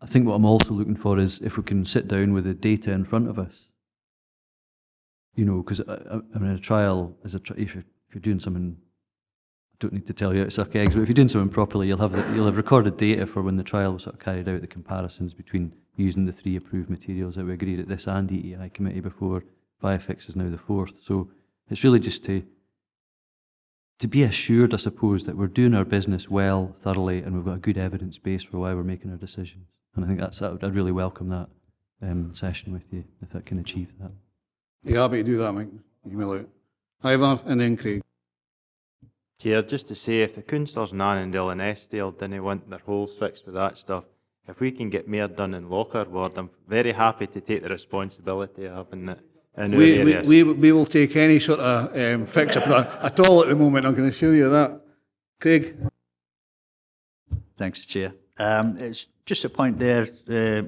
what I'm also looking for is if we can sit down with the data in front of us. You know, because I mean, a trial is if you're doing something, I don't need to tell you how to suck eggs, but if you're doing something properly, you'll have recorded data for when the trial was sort of carried out, the comparisons between using the 3 approved materials that we agreed at this and EEI committee before. Viafix is now the 4th. So it's really just to be assured, I suppose, that we're doing our business well, thoroughly, and we've got a good evidence base for why we're making our decisions. And I think I'd really welcome that session with you, if that can achieve that. You happy to do that, Mike? Email out. Ivor and then Craig. Chair, just to say, if the councillors in Annandale and Eskdale didn't want their holes fixed with that stuff, if we can get more done in Locker Ward, I'm very happy to take the responsibility of having it. We will take any sort of fix at all at the moment, I'm going to show you that. Craig? Thanks, Chair. It's just a point there,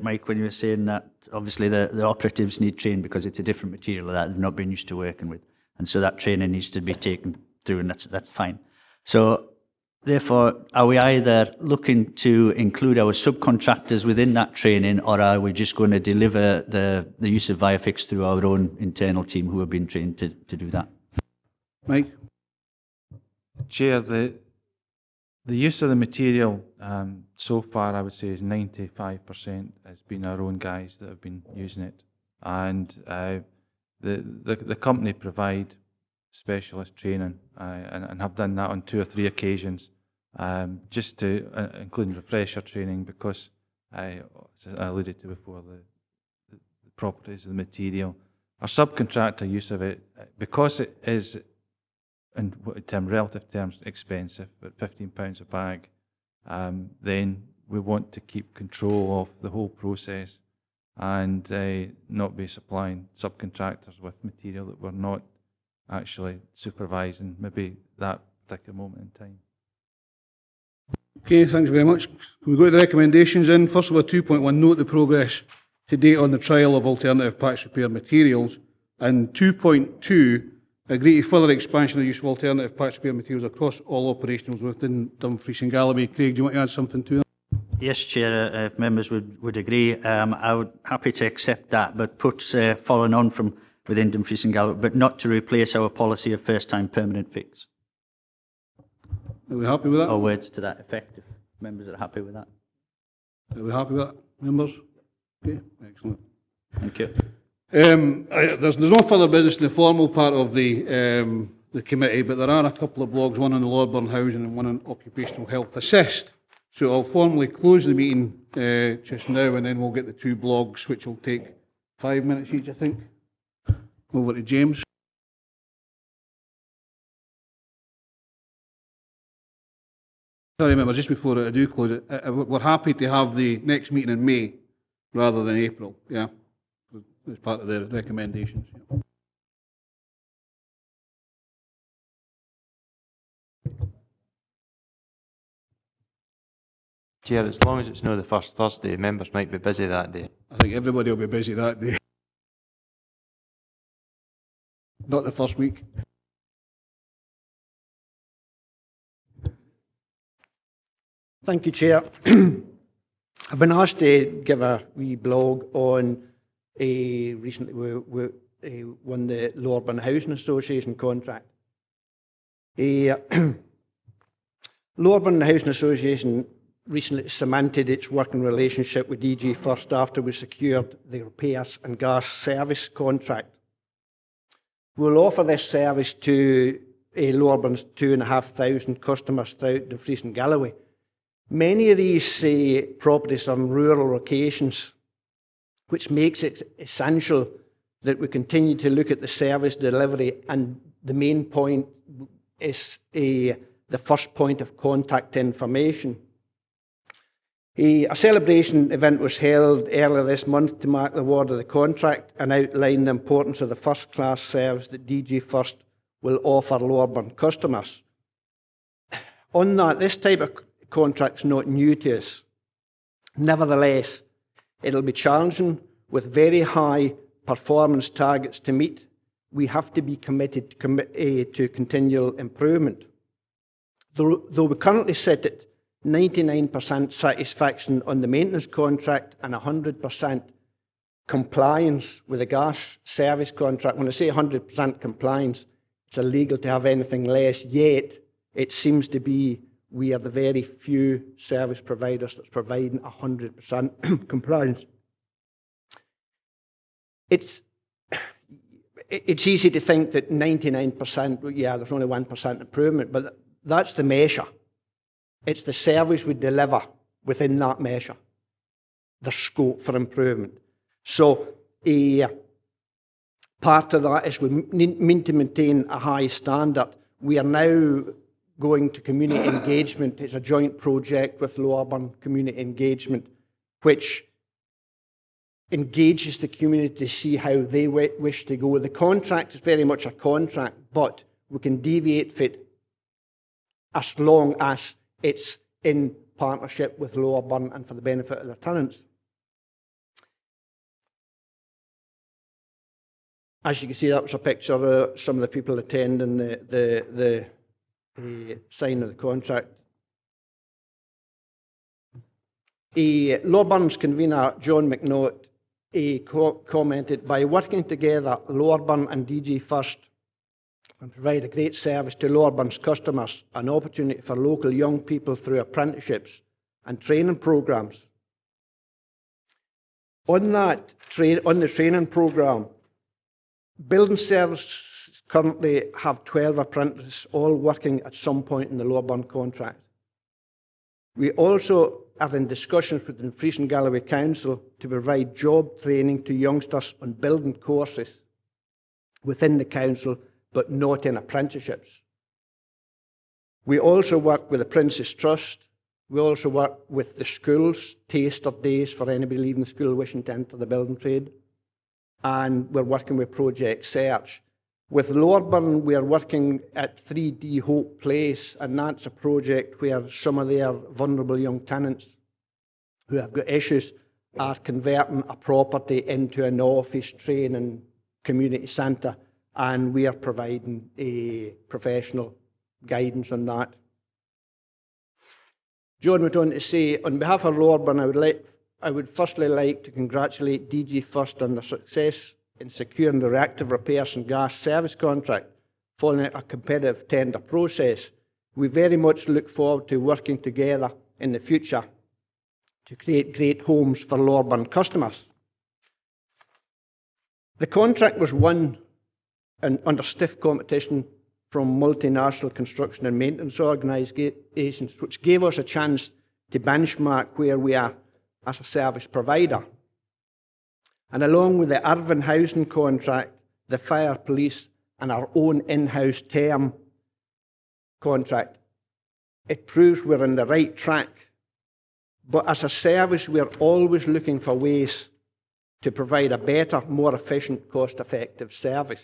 Mike, when you were saying that obviously the operatives need training because it's a different material that they've not been used to working with. And so that training needs to be taken through, and that's fine. So therefore, are we either looking to include our subcontractors within that training, or are we just going to deliver the use of Viafix through our own internal team who have been trained to do that? Mike? Chair, the use of the material so far, I would say, is 95% has been our own guys that have been using it. And the company provide specialist training and have done that on 2 or 3 occasions, just to including refresher training, because as I alluded to before, the properties of the material. Our subcontractor use of it, because it is in relative terms expensive, at £15 a bag, then we want to keep control of the whole process and not be supplying subcontractors with material that we're not actually supervising, maybe that particular moment in time. Okay, thanks very much. Can we go to the recommendations in? First of all, 2.1, note the progress to date on the trial of alternative patch repair materials. And 2.2, agree to further expansion of use of alternative patch repair materials across all operationals within Dumfries and Galloway. Craig, do you want to add something to that? Yes, Chair, if members would agree, I would happy to accept that, but put following on from within Dumfries and Galloway, but not to replace our policy of first-time permanent fix. Are we happy with that? Or words to that effect, if members are happy with that. Are we happy with that, members? Okay, excellent. Thank you. There's no further business in the formal part of the committee, but there are a couple of blogs, one on the Lordburn housing and one on occupational health assist. So I'll formally close the meeting just now, and then we'll get the two blogs, which will take 5 minutes each, I think. Over to James. Sorry, members, just before I do close it, we're happy to have the next meeting in May rather than April, yeah, as part of the recommendations. Yeah. Chair, as long as it's not the first Thursday, members might be busy that day. I think everybody will be busy that day. Not the first week. Thank you, Chair. I've been asked to give a wee blog on recently we won the Lordburn Housing Association contract. Lordburn Housing Association recently cemented its working relationship with DGFirst after we secured the repairs and gas service contract. We'll offer this service to Lordburn's 2,500 customers throughout Dumfries and Galloway. Many of these properties are in rural locations, which makes it essential that we continue to look at the service delivery, and the main point is the first point of contact information. A celebration event was held earlier this month to mark the award of the contract and outline the importance of the first-class service that DGFirst will offer Lordburn customers. On that, this type of contract's not new to us. Nevertheless, it'll be challenging with very high performance targets to meet. We have to be committed to continual improvement. Though we currently sit at 99% satisfaction on the maintenance contract and 100% compliance with the gas service contract. When I say 100% compliance, it's illegal to have anything less, yet it seems to be we are the very few service providers that's providing 100% compliance. It's easy to think that 99%, yeah, there's only 1% improvement, but that's the measure. It's the service we deliver within that measure, the scope for improvement. So part of that is we need to maintain a high standard. We are now going to community engagement. It's a joint project with Lordburn Community Engagement, which engages the community to see how they wish to go. The contract is very much a contract, but we can deviate from it as long as it's in partnership with Lordburn and for the benefit of their tenants. As you can see, that was a picture of some of the people attending the sign of the contract. Lordburn's convener, John McNaught, commented, by working together, Lordburn and DGFirst can provide a great service to Lordburn's customers, an opportunity for local young people through apprenticeships and training programmes. On the training programme, building services currently have 12 apprentices, all working at some point in the Lordburn contract. We also are in discussions with the Dumfries and Galloway Council to provide job training to youngsters on building courses within the council, but not in apprenticeships. We also work with the Prince's Trust We also work with the schools, taster days for anybody leaving the school wishing to enter the building trade. And we're working with Project Search. With Lorburn, we are working at 3D Hope Place, and that's a project where some of their vulnerable young tenants who have got issues are converting a property into an office, training, community centre, and we are providing a professional guidance on that. John went on to say, on behalf of Lorburn, I would firstly like to congratulate DGFirst on their success in securing the reactive repairs and gas service contract following a competitive tender process. We very much look forward to working together in the future to create great homes for Lorburn customers. The contract was won under stiff competition from multinational construction and maintenance organisations, which gave us a chance to benchmark where we are as a service provider. And along with the Irvine housing contract, the fire police and our own in-house term contract, it proves we're on the right track. But as a service, we're always looking for ways to provide a better, more efficient, cost-effective service.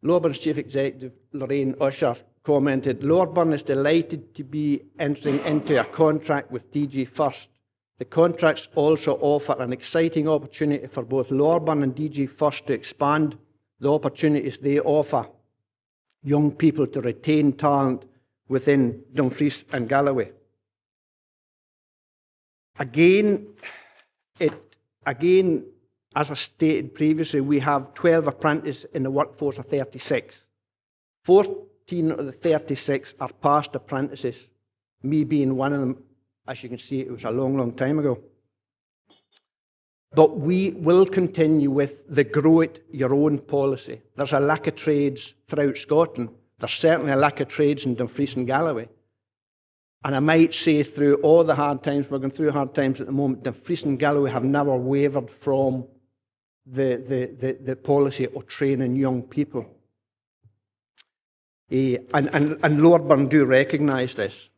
Lorburn's Chief Executive, Lorraine Usher, commented, Lorburn is delighted to be entering into a contract with DGFirst. The contracts also offer an exciting opportunity for both Lorburn and DGFirst to expand the opportunities they offer young people to retain talent within Dumfries and Galloway. Again, as I stated previously, we have 12 apprentices in the workforce of 36. 14 of the 36 are past apprentices, me being one of them. As you can see, it was a long, long time ago. But we will continue with the grow it your own policy. There's a lack of trades throughout Scotland. There's certainly a lack of trades in Dumfries and Galloway. And I might say through all the hard times, we're going through hard times at the moment, Dumfries and Galloway have never wavered from the policy of training young people. And Lorburn do recognise this.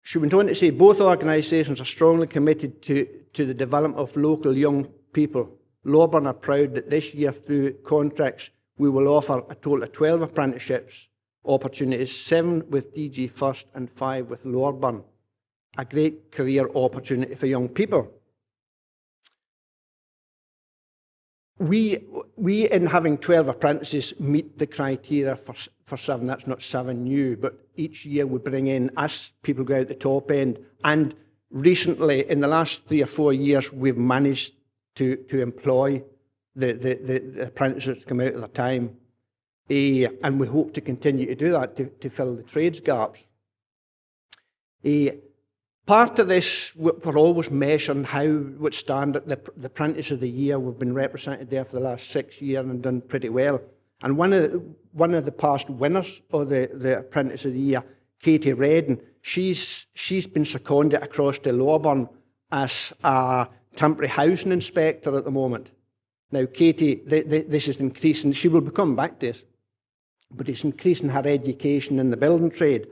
She went on to say both organisations are strongly committed to the development of local young people. Lorburn are proud that this year through contracts we will offer a total of 12 apprenticeships opportunities, 7 with DGFirst and 5 with Lorburn. A great career opportunity for young people. We in having 12 apprentices meet the criteria for 7. That's not 7 new, but each year we bring in, as people go out the top end, and recently, in the last 3 or 4 years, we've managed to employ the apprentices that come out of their time. And we hope to continue to do that to fill the trades gaps. Part of this, we're always measuring what standard, the Apprentice of the Year, we've been represented there for the last 6 years and done pretty well. And one of the past winners of the Apprentice of the Year, Katie Redden, she's been seconded across to Lorburn as a temporary housing inspector at the moment. Now, Katie, this is increasing, she will be coming back to us, but it's increasing her education in the building trade.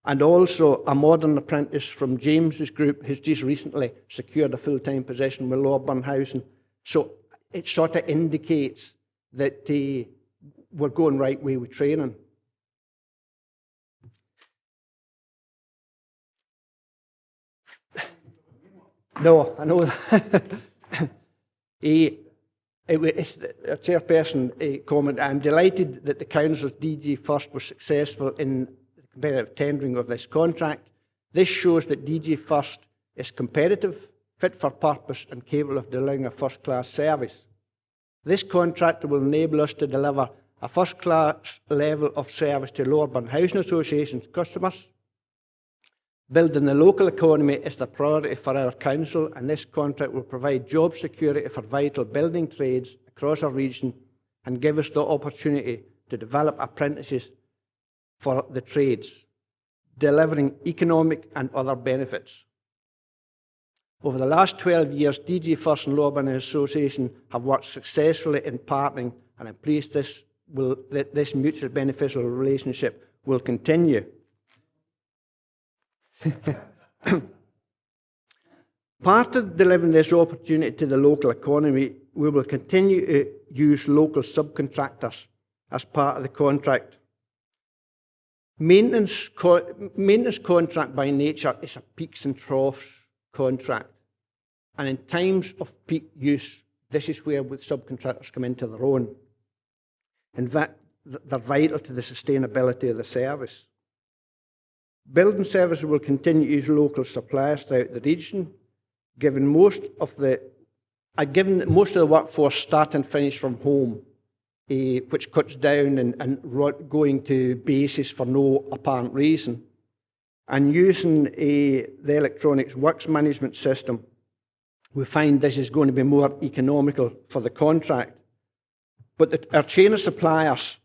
And also a modern apprentice from James's group has just recently secured a full-time position with Lorburn Housing. So it sort of indicates that we're going right way with training. No, I know that. A chairperson commented, I'm delighted that the Council's DGFirst was successful in competitive tendering of this contract. This shows that DGFirst is competitive, fit for purpose and capable of delivering a first-class service. This contract will enable us to deliver a first-class level of service to Lorburn Housing Association's customers. Building the local economy is the priority for our council, and this contract will provide job security for vital building trades across our region and give us the opportunity to develop apprentices for the trades, delivering economic and other benefits. Over the last 12 years, DGFirst and Lorburn Association have worked successfully in partnering, and I'm pleased this mutually beneficial relationship will continue. Part of delivering this opportunity to the local economy, we will continue to use local subcontractors as part of the contract. Maintenance contract by nature is a peaks and troughs contract. And in times of peak use, this is where subcontractors come into their own. In fact, they're vital to the sustainability of the service. Building services will continue to use local suppliers throughout the region, given most of the workforce start and finish from home, which cuts down and going to bases for no apparent reason. And using the electronics works management system, we find this is going to be more economical for the contract. But our chain of suppliers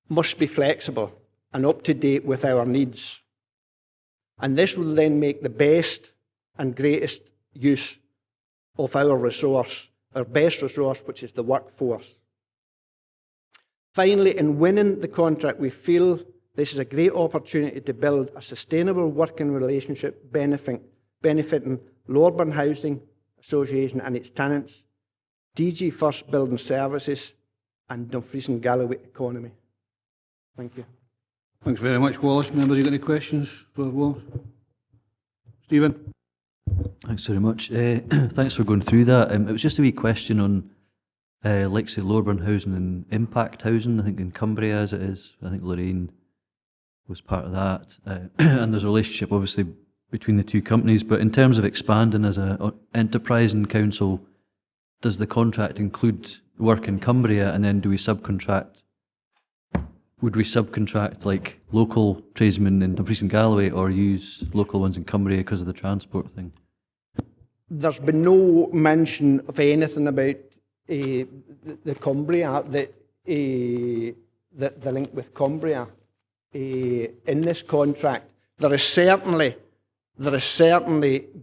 must be flexible and up to date with our needs. And this will then make the best and greatest use of our resource, our best resource, which is the workforce. Finally, in winning the contract, we feel this is a great opportunity to build a sustainable working relationship benefiting Lorburn Housing Association and its tenants, DGFirst Building Services, and Dumfries and Galloway Economy. Thank you. Thanks very much, Wallace. Members, you got any questions for Wallace? Stephen? Thanks very much. Thanks for going through that. It was just a wee question on, like say, Lorburn Housing and Impact Housing, I think in Cumbria as it is. I think Lorraine was part of that. And there's a relationship, obviously, between the two companies. But in terms of expanding as an enterprising council, does the contract include work in Cumbria, and then do we subcontract? Would we subcontract like local tradesmen in Dumfries and Galloway, or use local ones in Cumbria because of the transport thing? There's been no mention of anything about the Cumbria, the link with Cumbria in this contract. There is certainly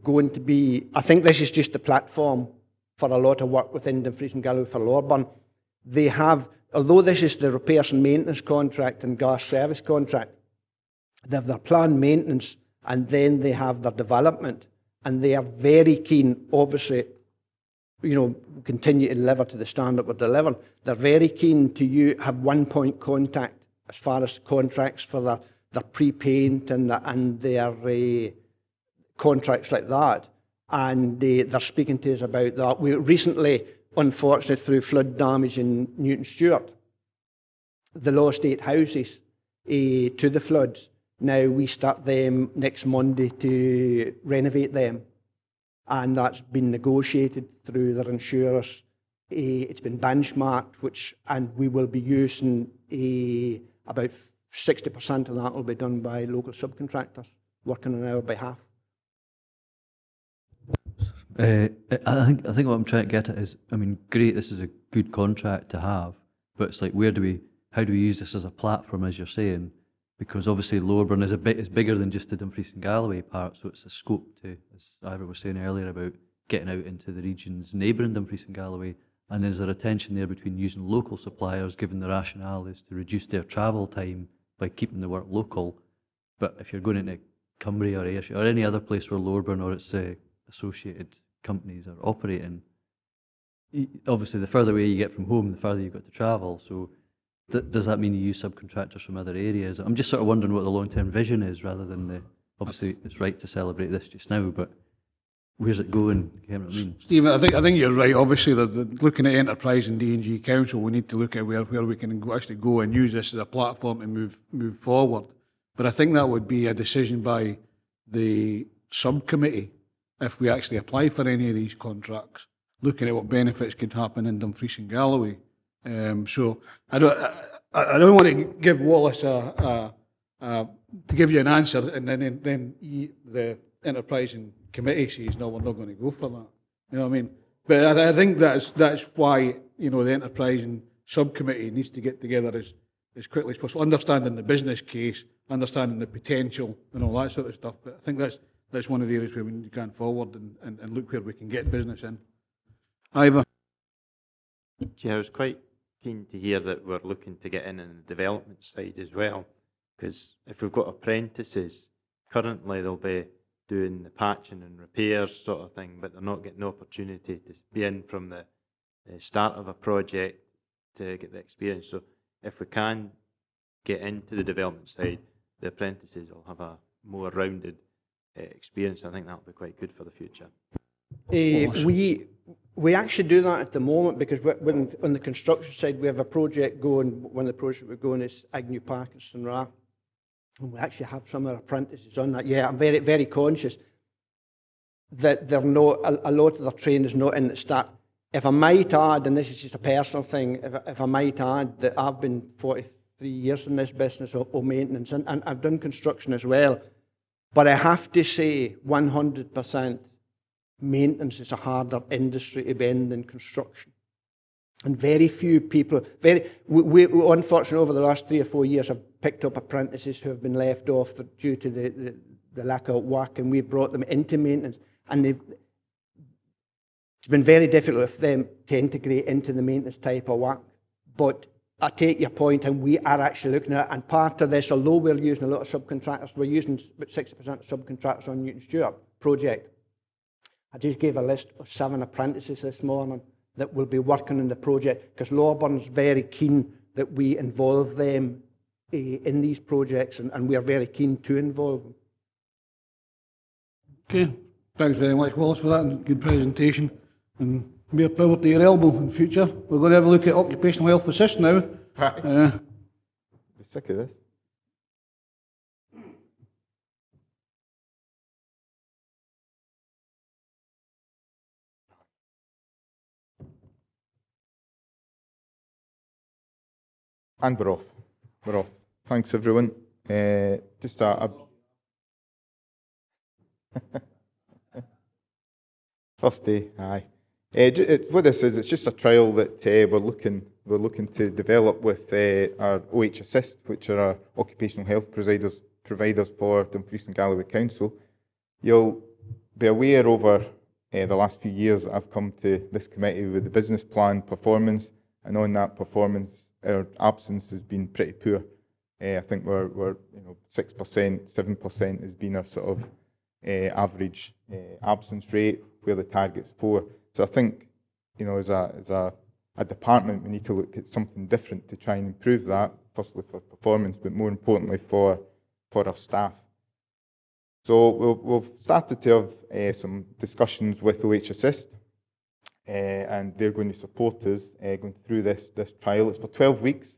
going to be, I think this is just the platform for a lot of work within Dumfries and Galloway for Lorburn. They have, although this is the repairs and maintenance contract and gas service contract, they have their planned maintenance and then they have their development, and they are very keen, obviously, continue to deliver to the standard we're delivering. They're very keen to have one point contact as far as contracts for their pre-paint and their contracts like that. And they're speaking to us about that. We recently, unfortunately, through flood damage in Newton Stewart, they lost 8 houses to the floods. Now we start them next Monday to renovate them. And that's been negotiated through their insurers. It's been benchmarked, and we will be using about 60% of that will be done by local subcontractors working on our behalf. I think what I'm trying to get at is, I mean, great, this is a good contract to have, but it's like, how do we use this as a platform, as you're saying? Because obviously Lorburn is bigger than just the Dumfries and Galloway part, so it's a scope to, as Ivor was saying earlier, about getting out into the regions neighbouring Dumfries and Galloway. And is there a tension there between using local suppliers, given the rationale is to reduce their travel time by keeping the work local? But if you're going into Cumbria or Ayrshire or any other place where Lorburn or its associated companies are operating, obviously the further away you get from home, the further you've got to travel. So does that mean you use subcontractors from other areas? I'm just sort of wondering what the long-term vision is, rather than obviously it's right to celebrate this just now, but where's it going? You know what I mean? Stephen, I think you're right. Obviously, looking at enterprise and D&G Council, we need to look at where we can actually go and use this as a platform to move forward. But I think that would be a decision by the subcommittee if we actually apply for any of these contracts, looking at what benefits could happen in Dumfries and Galloway. So I don't want to give Wallace to give you an answer, and then the enterprising committee says no, we're not going to go for that. You know what I mean? But I think that's why the enterprising subcommittee needs to get together as quickly as possible, understanding the business case, understanding the potential, and all that sort of stuff. But I think that's one of the areas where we need to go forward and look where we can get business in. Ivor. Chair, I was quite keen to hear that we're looking to get in on the development side as well, Because if we've got apprentices, currently they'll be doing the patching and repairs sort of thing, but they're not getting the opportunity to be in from the start of a project to get the experience. So if we can get into the development side, the apprentices will have a more rounded experience. I think that'll be quite good for the future. We actually do that at the moment, because when on the construction side we have a project going. One of the projects we're going is Agnew Park and Sunra, and we actually have some of our apprentices on that. Yeah, I'm very, very conscious that they're not, a lot of their training is not in the start. If I might add, and this is just a personal thing, if I might add that I've been 43 years in this business of maintenance, and I've done construction as well, but I have to say 100% maintenance is a harder industry to be in than construction. And very few people, we unfortunately over the last 3 or 4 years have picked up apprentices who have been left off due to the lack of work, and we've brought them into maintenance, and it's been very difficult for them to integrate into the maintenance type of work. But I take your point, and we are actually looking at it, and part of this, although we're using a lot of subcontractors, we're using about 60% of subcontractors on Newton Stewart project. I just gave a list of 7 apprentices this morning that will be working on the project, because Lawburn's very keen that we involve them in these projects, and we are very keen to involve them. Okay, thanks very much, Wallace, for that good presentation, and more power to your elbow in future. We're going to have a look at occupational health assist now. I'm sick of this. And we're off. We're off. Thanks, everyone. Just first day, aye. What this is, it's just a trial that we're looking to develop with our OH Assist, which are our occupational health providers for Dumfries and Galloway Council. You'll be aware over the last few years that I've come to this committee with the business plan performance, and on that performance, our absence has been pretty poor. I think we're 6%, 7% has been our sort of average absence rate, where the target's 4%. So I think, as a department, we need to look at something different to try and improve that, firstly for performance, but more importantly for our staff. So we've started to have some discussions with OH Assist, and they're going to support us going through this trial. It's for 12 weeks,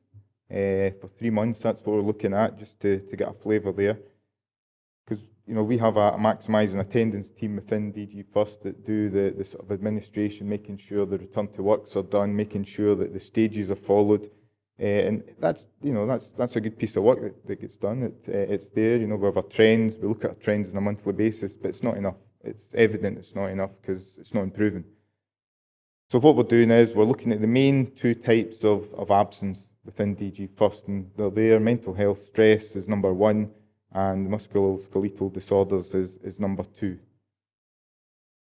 for 3 months. That's what we're looking at, just to get a flavour there. Because we have a maximising attendance team within DGFirst that do the sort of administration, making sure the return to works are done, making sure that the stages are followed, and that's a good piece of work that gets done. It's there. We have our trends. We look at our trends on a monthly basis, but it's not enough. It's evident it's not enough because it's not improving. So what we're doing is we're looking at the main 2 types of absence within DGFirst, and they're there. Mental health stress is number 1, and musculoskeletal disorders is number 2.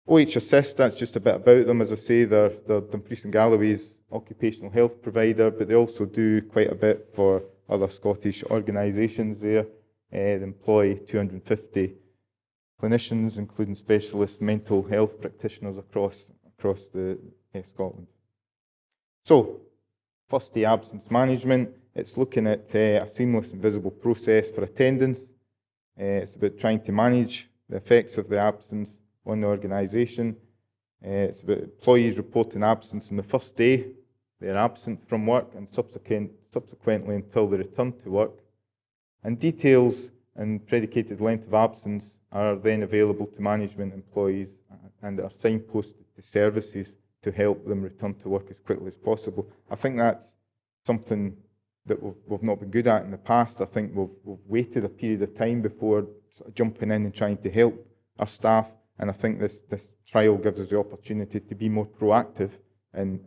OH Assist, that's just a bit about them. As I say, they're Dumfries and Galloway's occupational health provider, but they also do quite a bit for other Scottish organisations there. They employ 250 clinicians, including specialist mental health practitioners across the Scotland. So, first day absence management, it's looking at a seamless and visible process for attendance. It's about trying to manage the effects of the absence on the organisation. It's about employees reporting absence on the first day they're absent from work, and subsequently until they return to work. And details and predicated length of absence are then available to management employees and are signposted to services to help them return to work as quickly as possible. I think that's something that we've not been good at in the past. I think we've waited a period of time before sort of jumping in and trying to help our staff, and I think this trial gives us the opportunity to be more proactive and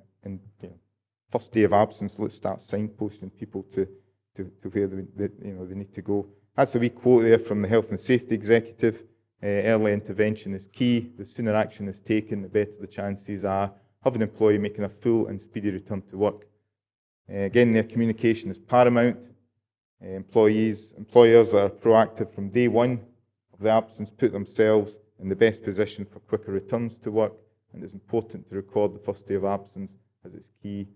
first day of absence, let's start signposting people to where they need to go. That's a wee quote there from the Health and Safety Executive. Early intervention is key. The sooner action is taken, the better the chances are of an employee making a full and speedy return to work. Again, their communication is paramount. Employers that are proactive from day one of the absence put themselves in the best position for quicker returns to work, and it's important to record the first day of absence as it's key,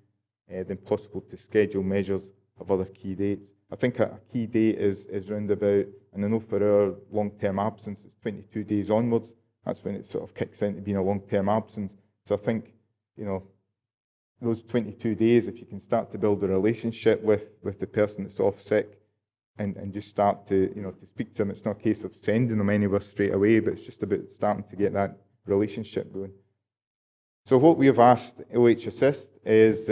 then possible to schedule measures of other key dates. I think a key date is round about, and I know for our long-term absence, it's 22 days onwards. That's when it sort of kicks into being a long-term absence. So I think, you know, those 22 days, if you can start to build a relationship with the person that's off sick and just start to, you know, to speak to them. It's not a case of sending them anywhere straight away, but it's just about starting to get that relationship going. So what we have asked OH Assist is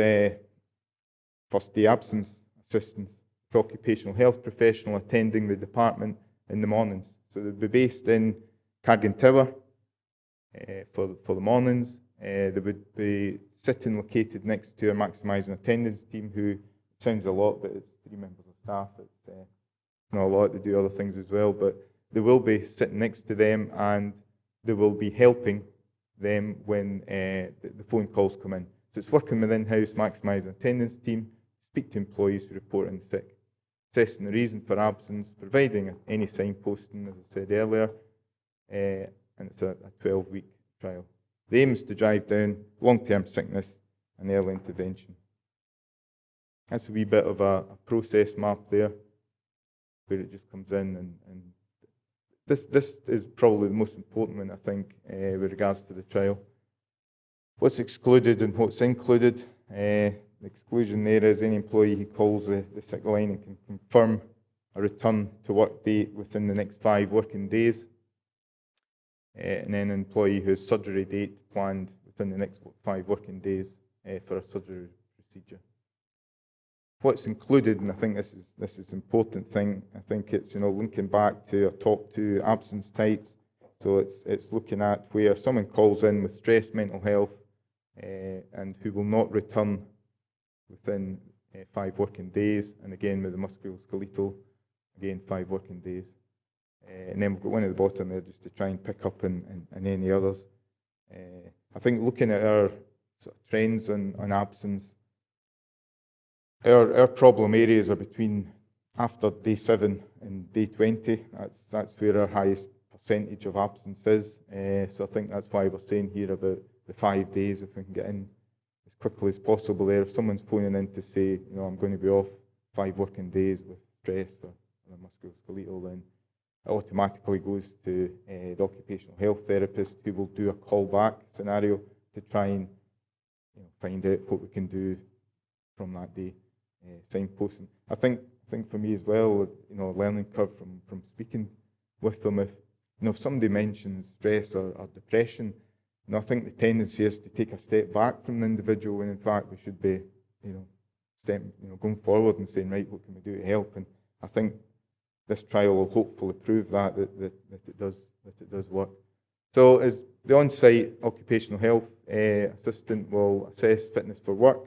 first day absence assistance with occupational health professional attending the department in the mornings. So they'll be based in Cargan Tower for the mornings. They would be sitting located next to our maximising attendance team, who sounds a lot, but it's 3 members of staff. It's not a lot, they do other things as well, but they will be sitting next to them and they will be helping them when the phone calls come in. So it's working with in-house maximising attendance team, speak to employees who report in sick, assessing the reason for absence, providing any signposting, as I said earlier, and it's a 12-week trial. The aim is to drive down long-term sickness and early intervention. That's a wee bit of a process map there, where it just comes in, and this is probably the most important one, I think, with regards to the trial. What's excluded and what's included. The exclusion there is any employee who calls the sick line and can confirm a return to work date within the next 5 working days. And then an employee who has surgery date planned within the next 5 working days for a surgery procedure. What's included, and I think this is an important thing, I think it's, you know, linking back to our top 2 absence types. So it's looking at where someone calls in with stress, mental health, and who will not return within 5 working days, and again with the musculoskeletal, again 5 working days. And then we've got one at the bottom there just to try and pick up on any others. I think looking at our sort of trends on absence, our problem areas are between after day 7 and day 20. That's where our highest percentage of absence is. So I think that's why we're saying here about the 5 days, if we can get in as quickly as possible there. If someone's phoning in to say, you know, I'm going to be off 5 working days with stress or musculoskeletal, then it automatically goes to the occupational health therapist, who will do a callback scenario to try and, you know, find out what we can do from that day. Signposting. I think for me as well, you know, learning curve from speaking with them. If, you know, if somebody mentions stress or depression, you know, I think the tendency is to take a step back from the individual, when in fact we should be, you know, going forward and saying, right, what can we do to help? And I think this trial will hopefully prove that it does work. So as the on-site occupational health assistant will assess fitness for work,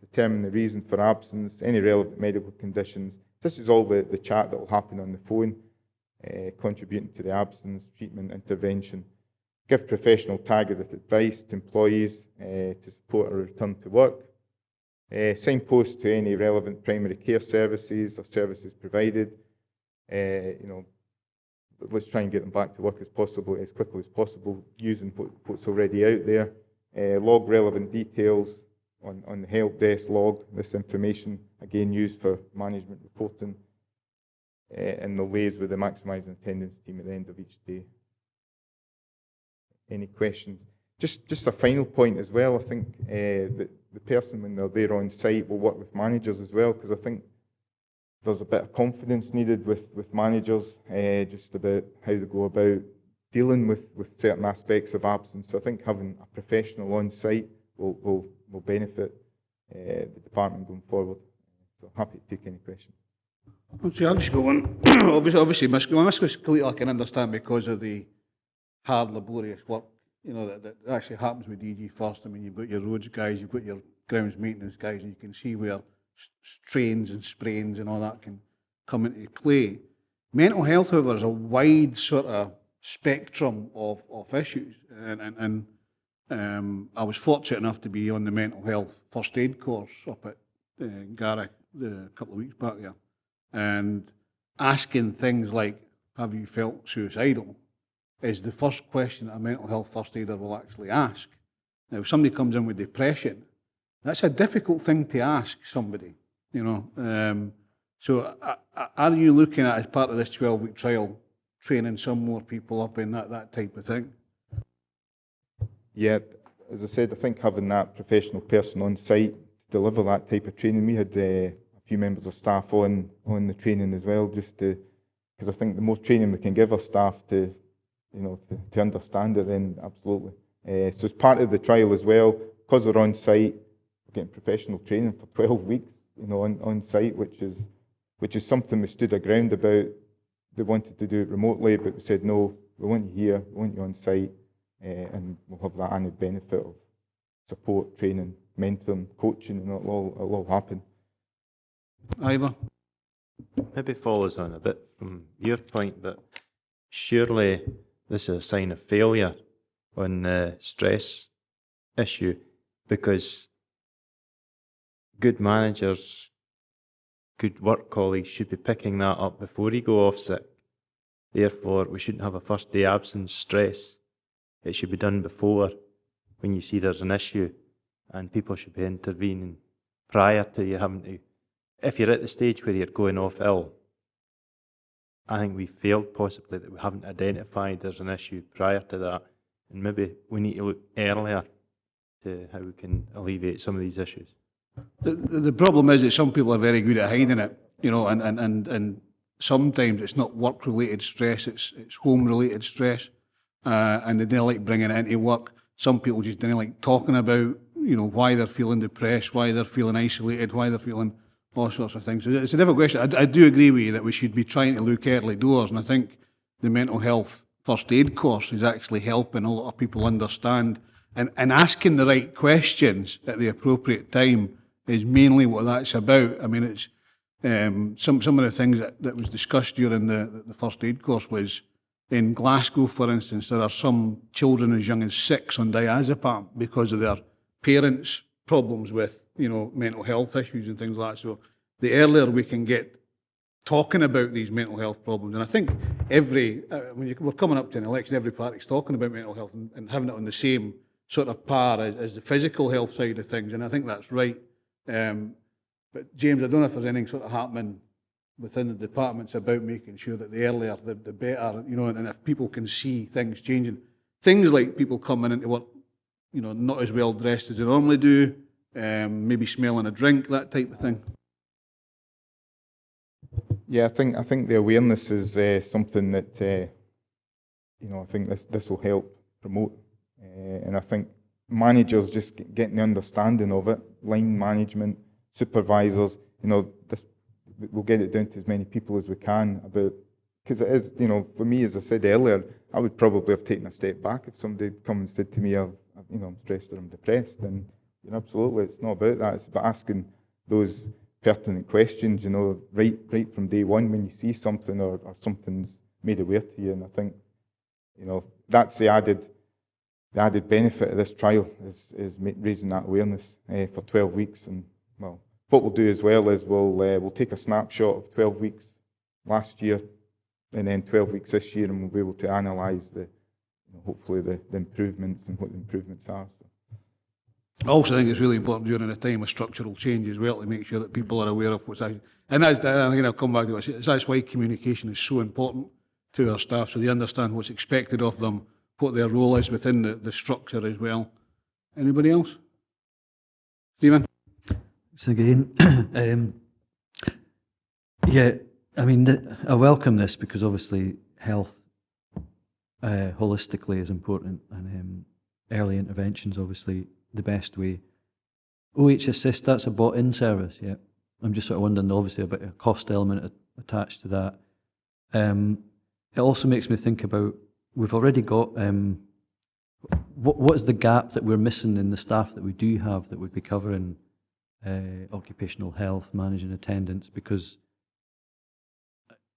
determine the reason for absence, any relevant medical conditions. This is all the chat that will happen on the phone, contributing to the absence, treatment, intervention. Give professional targeted advice to employees to support a return to work. Signpost to any relevant primary care services or services provided. You know, let's try and get them back to work as quickly as possible, using what's already out there. Log relevant details on the help desk, log this information, again used for management reporting, and they'll liaise with the maximising attendance team at the end of each day. Any questions? Just a final point as well. I think that the person, when they're there on site, will work with managers as well, because I think there's a bit of confidence needed with managers, just about how they go about dealing with certain aspects of absence. So I think having a professional on site will benefit the department going forward. So happy to take any questions. See, I've just got one. Obviously, musculoskeletal I can understand because of the hard, laborious work, you know, that actually happens with DGFirst. I mean, you've got your roads guys, you've got your grounds maintenance guys, and you can see where strains and sprains and all that can come into play. Mental health, however, is a wide sort of spectrum of issues, and I was fortunate enough to be on the mental health first aid course up at Garrick a couple of weeks back there. And asking things like, have you felt suicidal, is the first question that a mental health first aider will actually ask. Now, if somebody comes in with depression, that's a difficult thing to ask somebody, you know. So are you looking at, as part of this 12-week trial, training some more people up in that type of thing? Yeah, as I said, I think having that professional person on site to deliver that type of training, we had a few members of staff on the training as well, just to, because I think the more training we can give our staff to, you know, to understand it, then absolutely. So as part of the trial as well, because they're on site, we're getting professional training for 12 weeks, you know, on site, which is something we stood our ground about. They wanted to do it remotely, but we said, no, we want you here, we want you on site, and we'll have that added benefit of support, training, mentoring, coaching, and it'll all happen. Ivor? Maybe follows on a bit from your point, but surely this is a sign of failure on the stress issue, because good managers, good work colleagues should be picking that up before you go off sick. Therefore, we shouldn't have a first day absence stress. It should be done before, when you see there's an issue, and people should be intervening prior to you having to. If you're at the stage where you're going off ill, I think we failed possibly that we haven't identified there's an issue prior to that, and maybe we need to look earlier to how we can alleviate some of these issues. The problem is that some people are very good at hiding it, you know, and sometimes it's not work-related stress, it's home-related stress, and they don't like bringing it into work. Some people just don't like talking about, you know, why they're feeling depressed, why they're feeling isolated, why they're feeling all sorts of things. So it's a difficult question. I do agree with you that we should be trying to look early doors, and I think the mental health first aid course is actually helping a lot of people understand, and asking the right questions at the appropriate time is mainly what that's about. I mean, it's some of the things that was discussed during the first aid course was, in Glasgow, for instance, there are some children as young as 6 on diazepam because of their parents' problems with, you know, mental health issues and things like that. So the earlier we can get talking about these mental health problems, and I think we're coming up to an election, every party's talking about mental health and having it on the same sort of par as the physical health side of things, and I think that's right. But James, I don't know if there's anything sort of happening within the departments about making sure that the earlier the better, you know, and if people can see things changing, things like people coming into work, you know, not as well dressed as they normally do, maybe smelling a drink, that type of thing. Yeah, I think the awareness is something that you know, I think this will help promote, and I think managers just getting the understanding of it, line management, supervisors, you know, we'll get it down to as many people as we can about, because it is, you know, for me, as I said earlier, I would probably have taken a step back if somebody had come and said to me, you know, I'm stressed or I'm depressed, and you know, absolutely, it's not about that. It's about asking those pertinent questions, you know, right from day one when you see something or something's made aware to you. And I think, you know, that's the added benefit of this trial is raising that awareness for 12 weeks. And well, what we'll do as well is we'll take a snapshot of 12 weeks last year and then 12 weeks this year, and we'll be able to analyse hopefully the improvements and what the improvements are. So. I also think it's really important during a time of structural change as well to make sure that people are aware of what's actually, and that's, again, I'll come back to it, that's why communication is so important to our staff, so they understand what's expected of them, what their role is within the structure as well. Anybody else? Stephen? So again, yeah, I mean, I welcome this because obviously health holistically is important, and early intervention is obviously the best way. OH Assist, that's a bought-in service, yeah. I'm just sort of wondering, obviously, about a cost element attached to that. It also makes me think about, we've already got, what is the gap that we're missing in the staff that we do have that would be covering occupational health, managing attendance, because,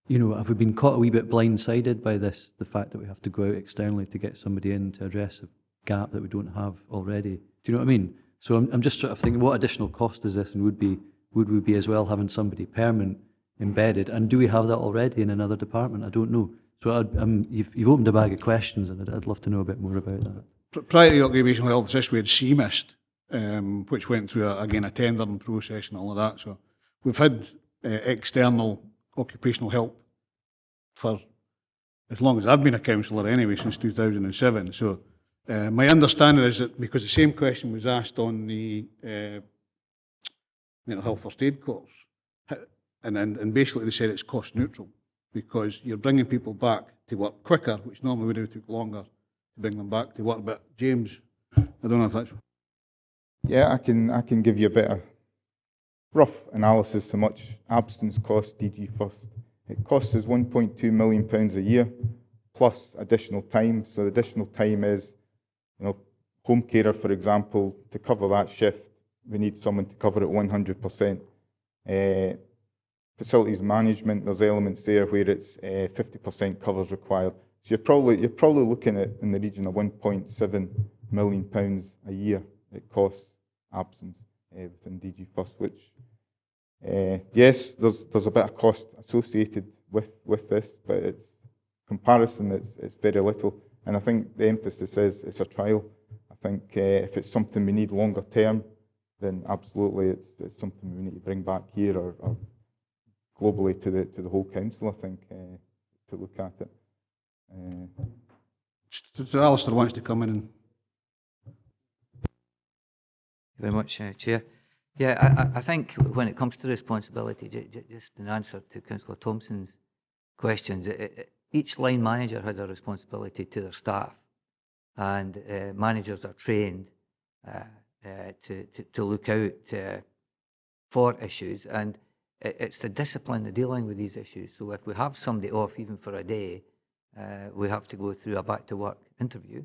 you know, have we been caught a wee bit blindsided by this, the fact that we have to go out externally to get somebody in to address a gap that we don't have already? Do you know what I mean? So I'm just sort of thinking, what additional cost is this, and would we be as well having somebody permanent embedded? And do we have that already in another department? I don't know. So you've opened a bag of questions, and I'd love to know a bit more about that. Prior to the occupational health system, we had CMIST, which went through, again, a tendering process and all of that. So we've had external occupational help for as long as I've been a councillor anyway, since 2007. So my understanding is that because the same question was asked on the mental health first aid course, and basically they said it's cost neutral because you're bringing people back to work quicker, which normally would have took longer to bring them back to work. But James, I don't know if that's... Yeah, I can give you a bit of rough analysis how much absence costs DGFirst. It costs us £1.2 million a year, plus additional time. So the additional time is, home carer, for example, to cover that shift, we need someone to cover it 100%. Facilities management, there's elements there where it's 50% covers required. So you're probably looking at in the region of £1.7 million a year it costs absence within DGFirst, which yes, there's a bit of cost associated with this, but it's comparison, it's very little. And I think the emphasis is it's a trial. I think if it's something we need longer term, then absolutely it's something we need to bring back here or globally to the whole council, I think, to look at it. So Alistair wants to come in and... Thank you very much, Chair. Yeah, I think when it comes to responsibility, just in answer to Councillor Thompson's questions, each line manager has a responsibility to their staff, and managers are trained to look out for issues, and it's the discipline of dealing with these issues. So if we have somebody off even for a day, we have to go through a back-to-work interview,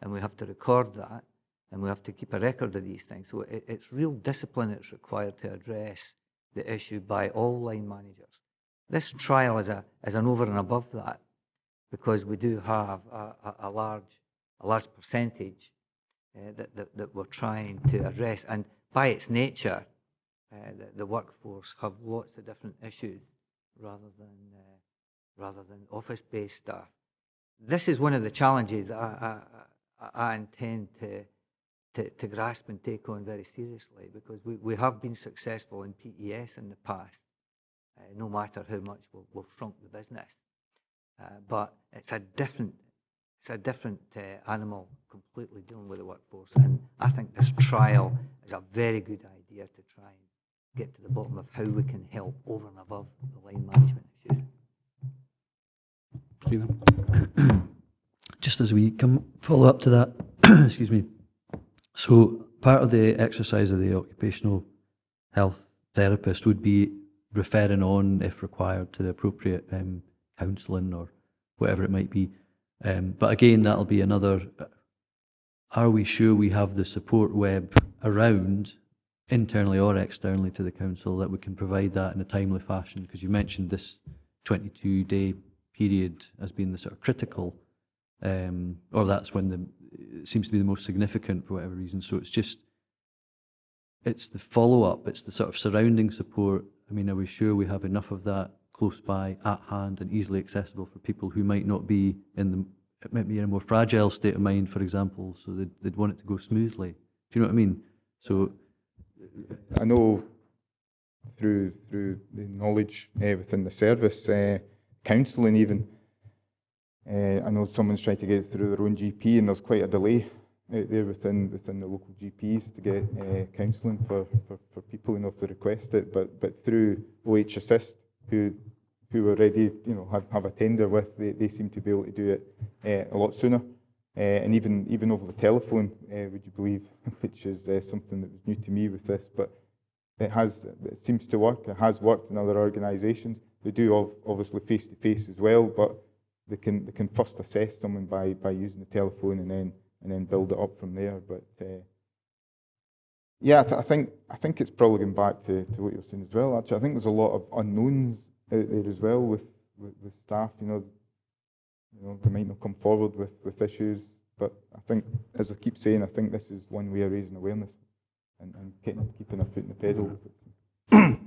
and we have to record that, and we have to keep a record of these things. So it's real discipline that's required to address the issue by all line managers. This trial is an over and above that, because we do have a large percentage that we're trying to address, and by its nature, the workforce have lots of different issues rather than office-based staff. This is one of the challenges that I intend to grasp and take on very seriously, because we have been successful in PES in the past, no matter how much we've shrunk the business. But it's a different animal completely dealing with the workforce, and I think this trial is a very good idea to try and get to the bottom of how we can help over and above the line management issues. Stephen? Just as we follow up to that, excuse me. So part of the exercise of the occupational health therapist would be referring on, if required, to the appropriate counselling or whatever it might be. But again, that'll be another, are we sure we have the support web around, internally or externally to the council, that we can provide that in a timely fashion? Because you mentioned this 22-day period as being the sort of critical, or that's when it seems to be the most significant for whatever reason. So it's the follow-up, it's the sort of surrounding support. I mean, are we sure we have enough of that close by, at hand, and easily accessible for people who might not be in a more fragile state of mind, for example, so they'd want it to go smoothly. Do you know what I mean? So I know through the knowledge within the service, counselling even, I know someone's trying to get it through their own GP, and there's quite a delay out there within the local GPs to get counselling for people, if they request it. But through OH Assist, who already have a tender with, they seem to be able to do it a lot sooner, and even over the telephone, would you believe, which is something that was new to me with this, but it seems to work. It has worked in other organisations. They do obviously face to face as well, but they can first assess someone by using the telephone and then build it up from there. But yeah, I think it's probably going back to what you were saying as well. Actually, I think there's a lot of unknowns out there as well with staff. They might not come forward with issues, but I think, as I keep saying, I think this is one way of raising awareness and keeping a foot in the pedal with it.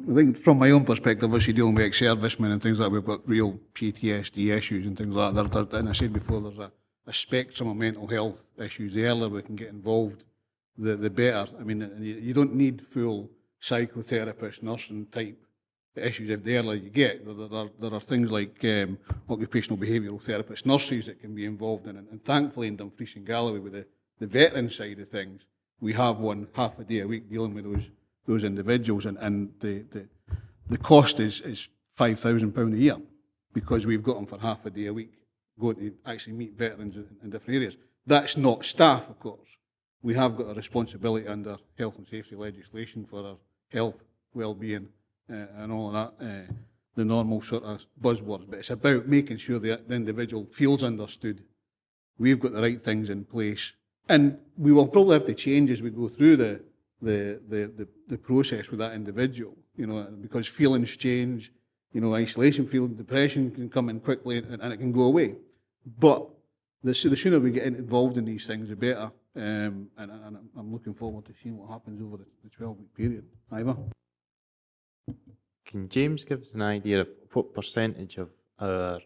I think from my own perspective, obviously dealing with ex-servicemen and things like that, we've got real PTSD issues and things like that. And I said before, there's a spectrum of mental health issues. The earlier we can get involved, the better. I mean, you don't need full psychotherapist, nursing type issues. If the earlier you get, there are things like occupational behavioural therapists, nurses that can be involved in it. And thankfully in Dumfries and Galloway, with the veteran side of things, we have one half a day a week dealing with those individuals, and the cost is £5,000 a year, because we've got them for half a day a week going to actually meet veterans in different areas. That's not staff, of course. We have got a responsibility under health and safety legislation for our health, well-being, and all of that, the normal sort of buzzwords. But it's about making sure the individual feels understood. We've got the right things in place, and we will probably have to change as we go through the process with that individual. You know, because feelings change. You know, isolation, feeling, depression can come in quickly, and it can go away. But the sooner we get involved in these things, the better. And I'm looking forward to seeing what happens over the 12-week period. Ivor? Can James give us an idea of what percentage of our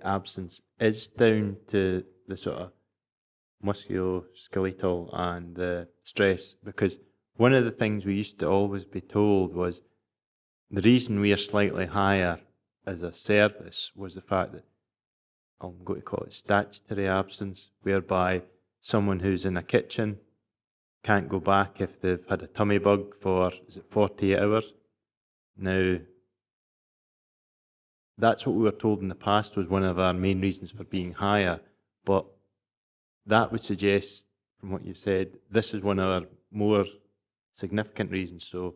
absence is down to the sort of musculoskeletal and the stress? Because one of the things we used to always be told was the reason we are slightly higher as a service was the fact that, I'm going to call it statutory absence, whereby someone who's in a kitchen can't go back if they've had a tummy bug for, is it 48 hours? Now, that's what we were told in the past was one of our main reasons for being higher, but that would suggest, from what you said, this is one of our more significant reasons. So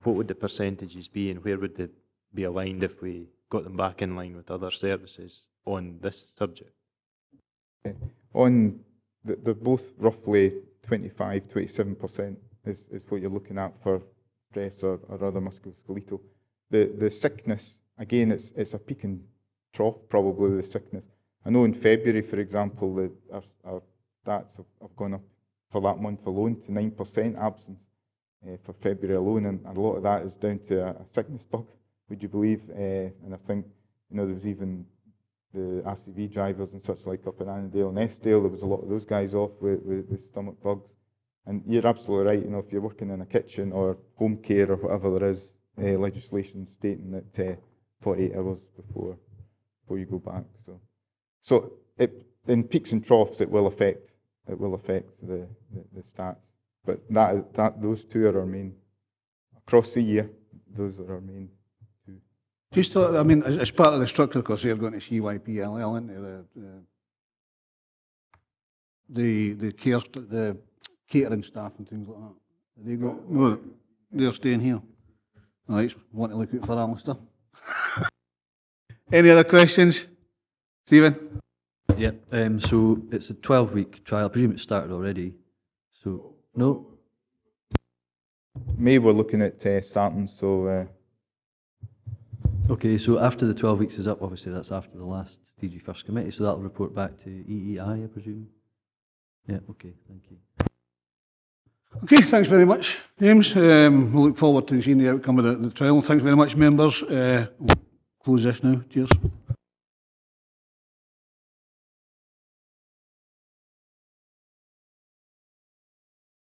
what would the percentages be, and where would they be aligned if we got them back in line with other services on this subject? They're both roughly 25-27% is what you're looking at for stress or other musculoskeletal. The sickness, again, it's a peak and trough probably, the sickness. I know in February, for example, our stats have gone up for that month alone to 9% absence for February alone, and a lot of that is down to a sickness bug, would you believe? And I think, you know, there was even the RCV drivers and such like up in Annandale and Eskdale, there was a lot of those guys off with stomach bugs. And you're absolutely right, you know, if you're working in a kitchen or home care or whatever there is, legislation stating that 48 hours before you go back. So in peaks and troughs it will affect the stats. But those two are our main, across the year, those are our main two. Just, I mean, as part of the structure, because they're going to CYPLL into the catering staff and things like that. They go, no, they're staying here. All right, want to look out for Alistair. Any other questions? Stephen? Yeah, so it's a 12-week trial. I presume it started already. So, no? May we're looking at starting, so... Okay, so after the 12 weeks is up, obviously that's after the last DGFirst committee, so that'll report back to EEI, I presume? Yeah, okay, thank you. Okay, thanks very much, James. We'll look forward to seeing the outcome of the trial. Thanks very much, members. We'll close this now. Cheers.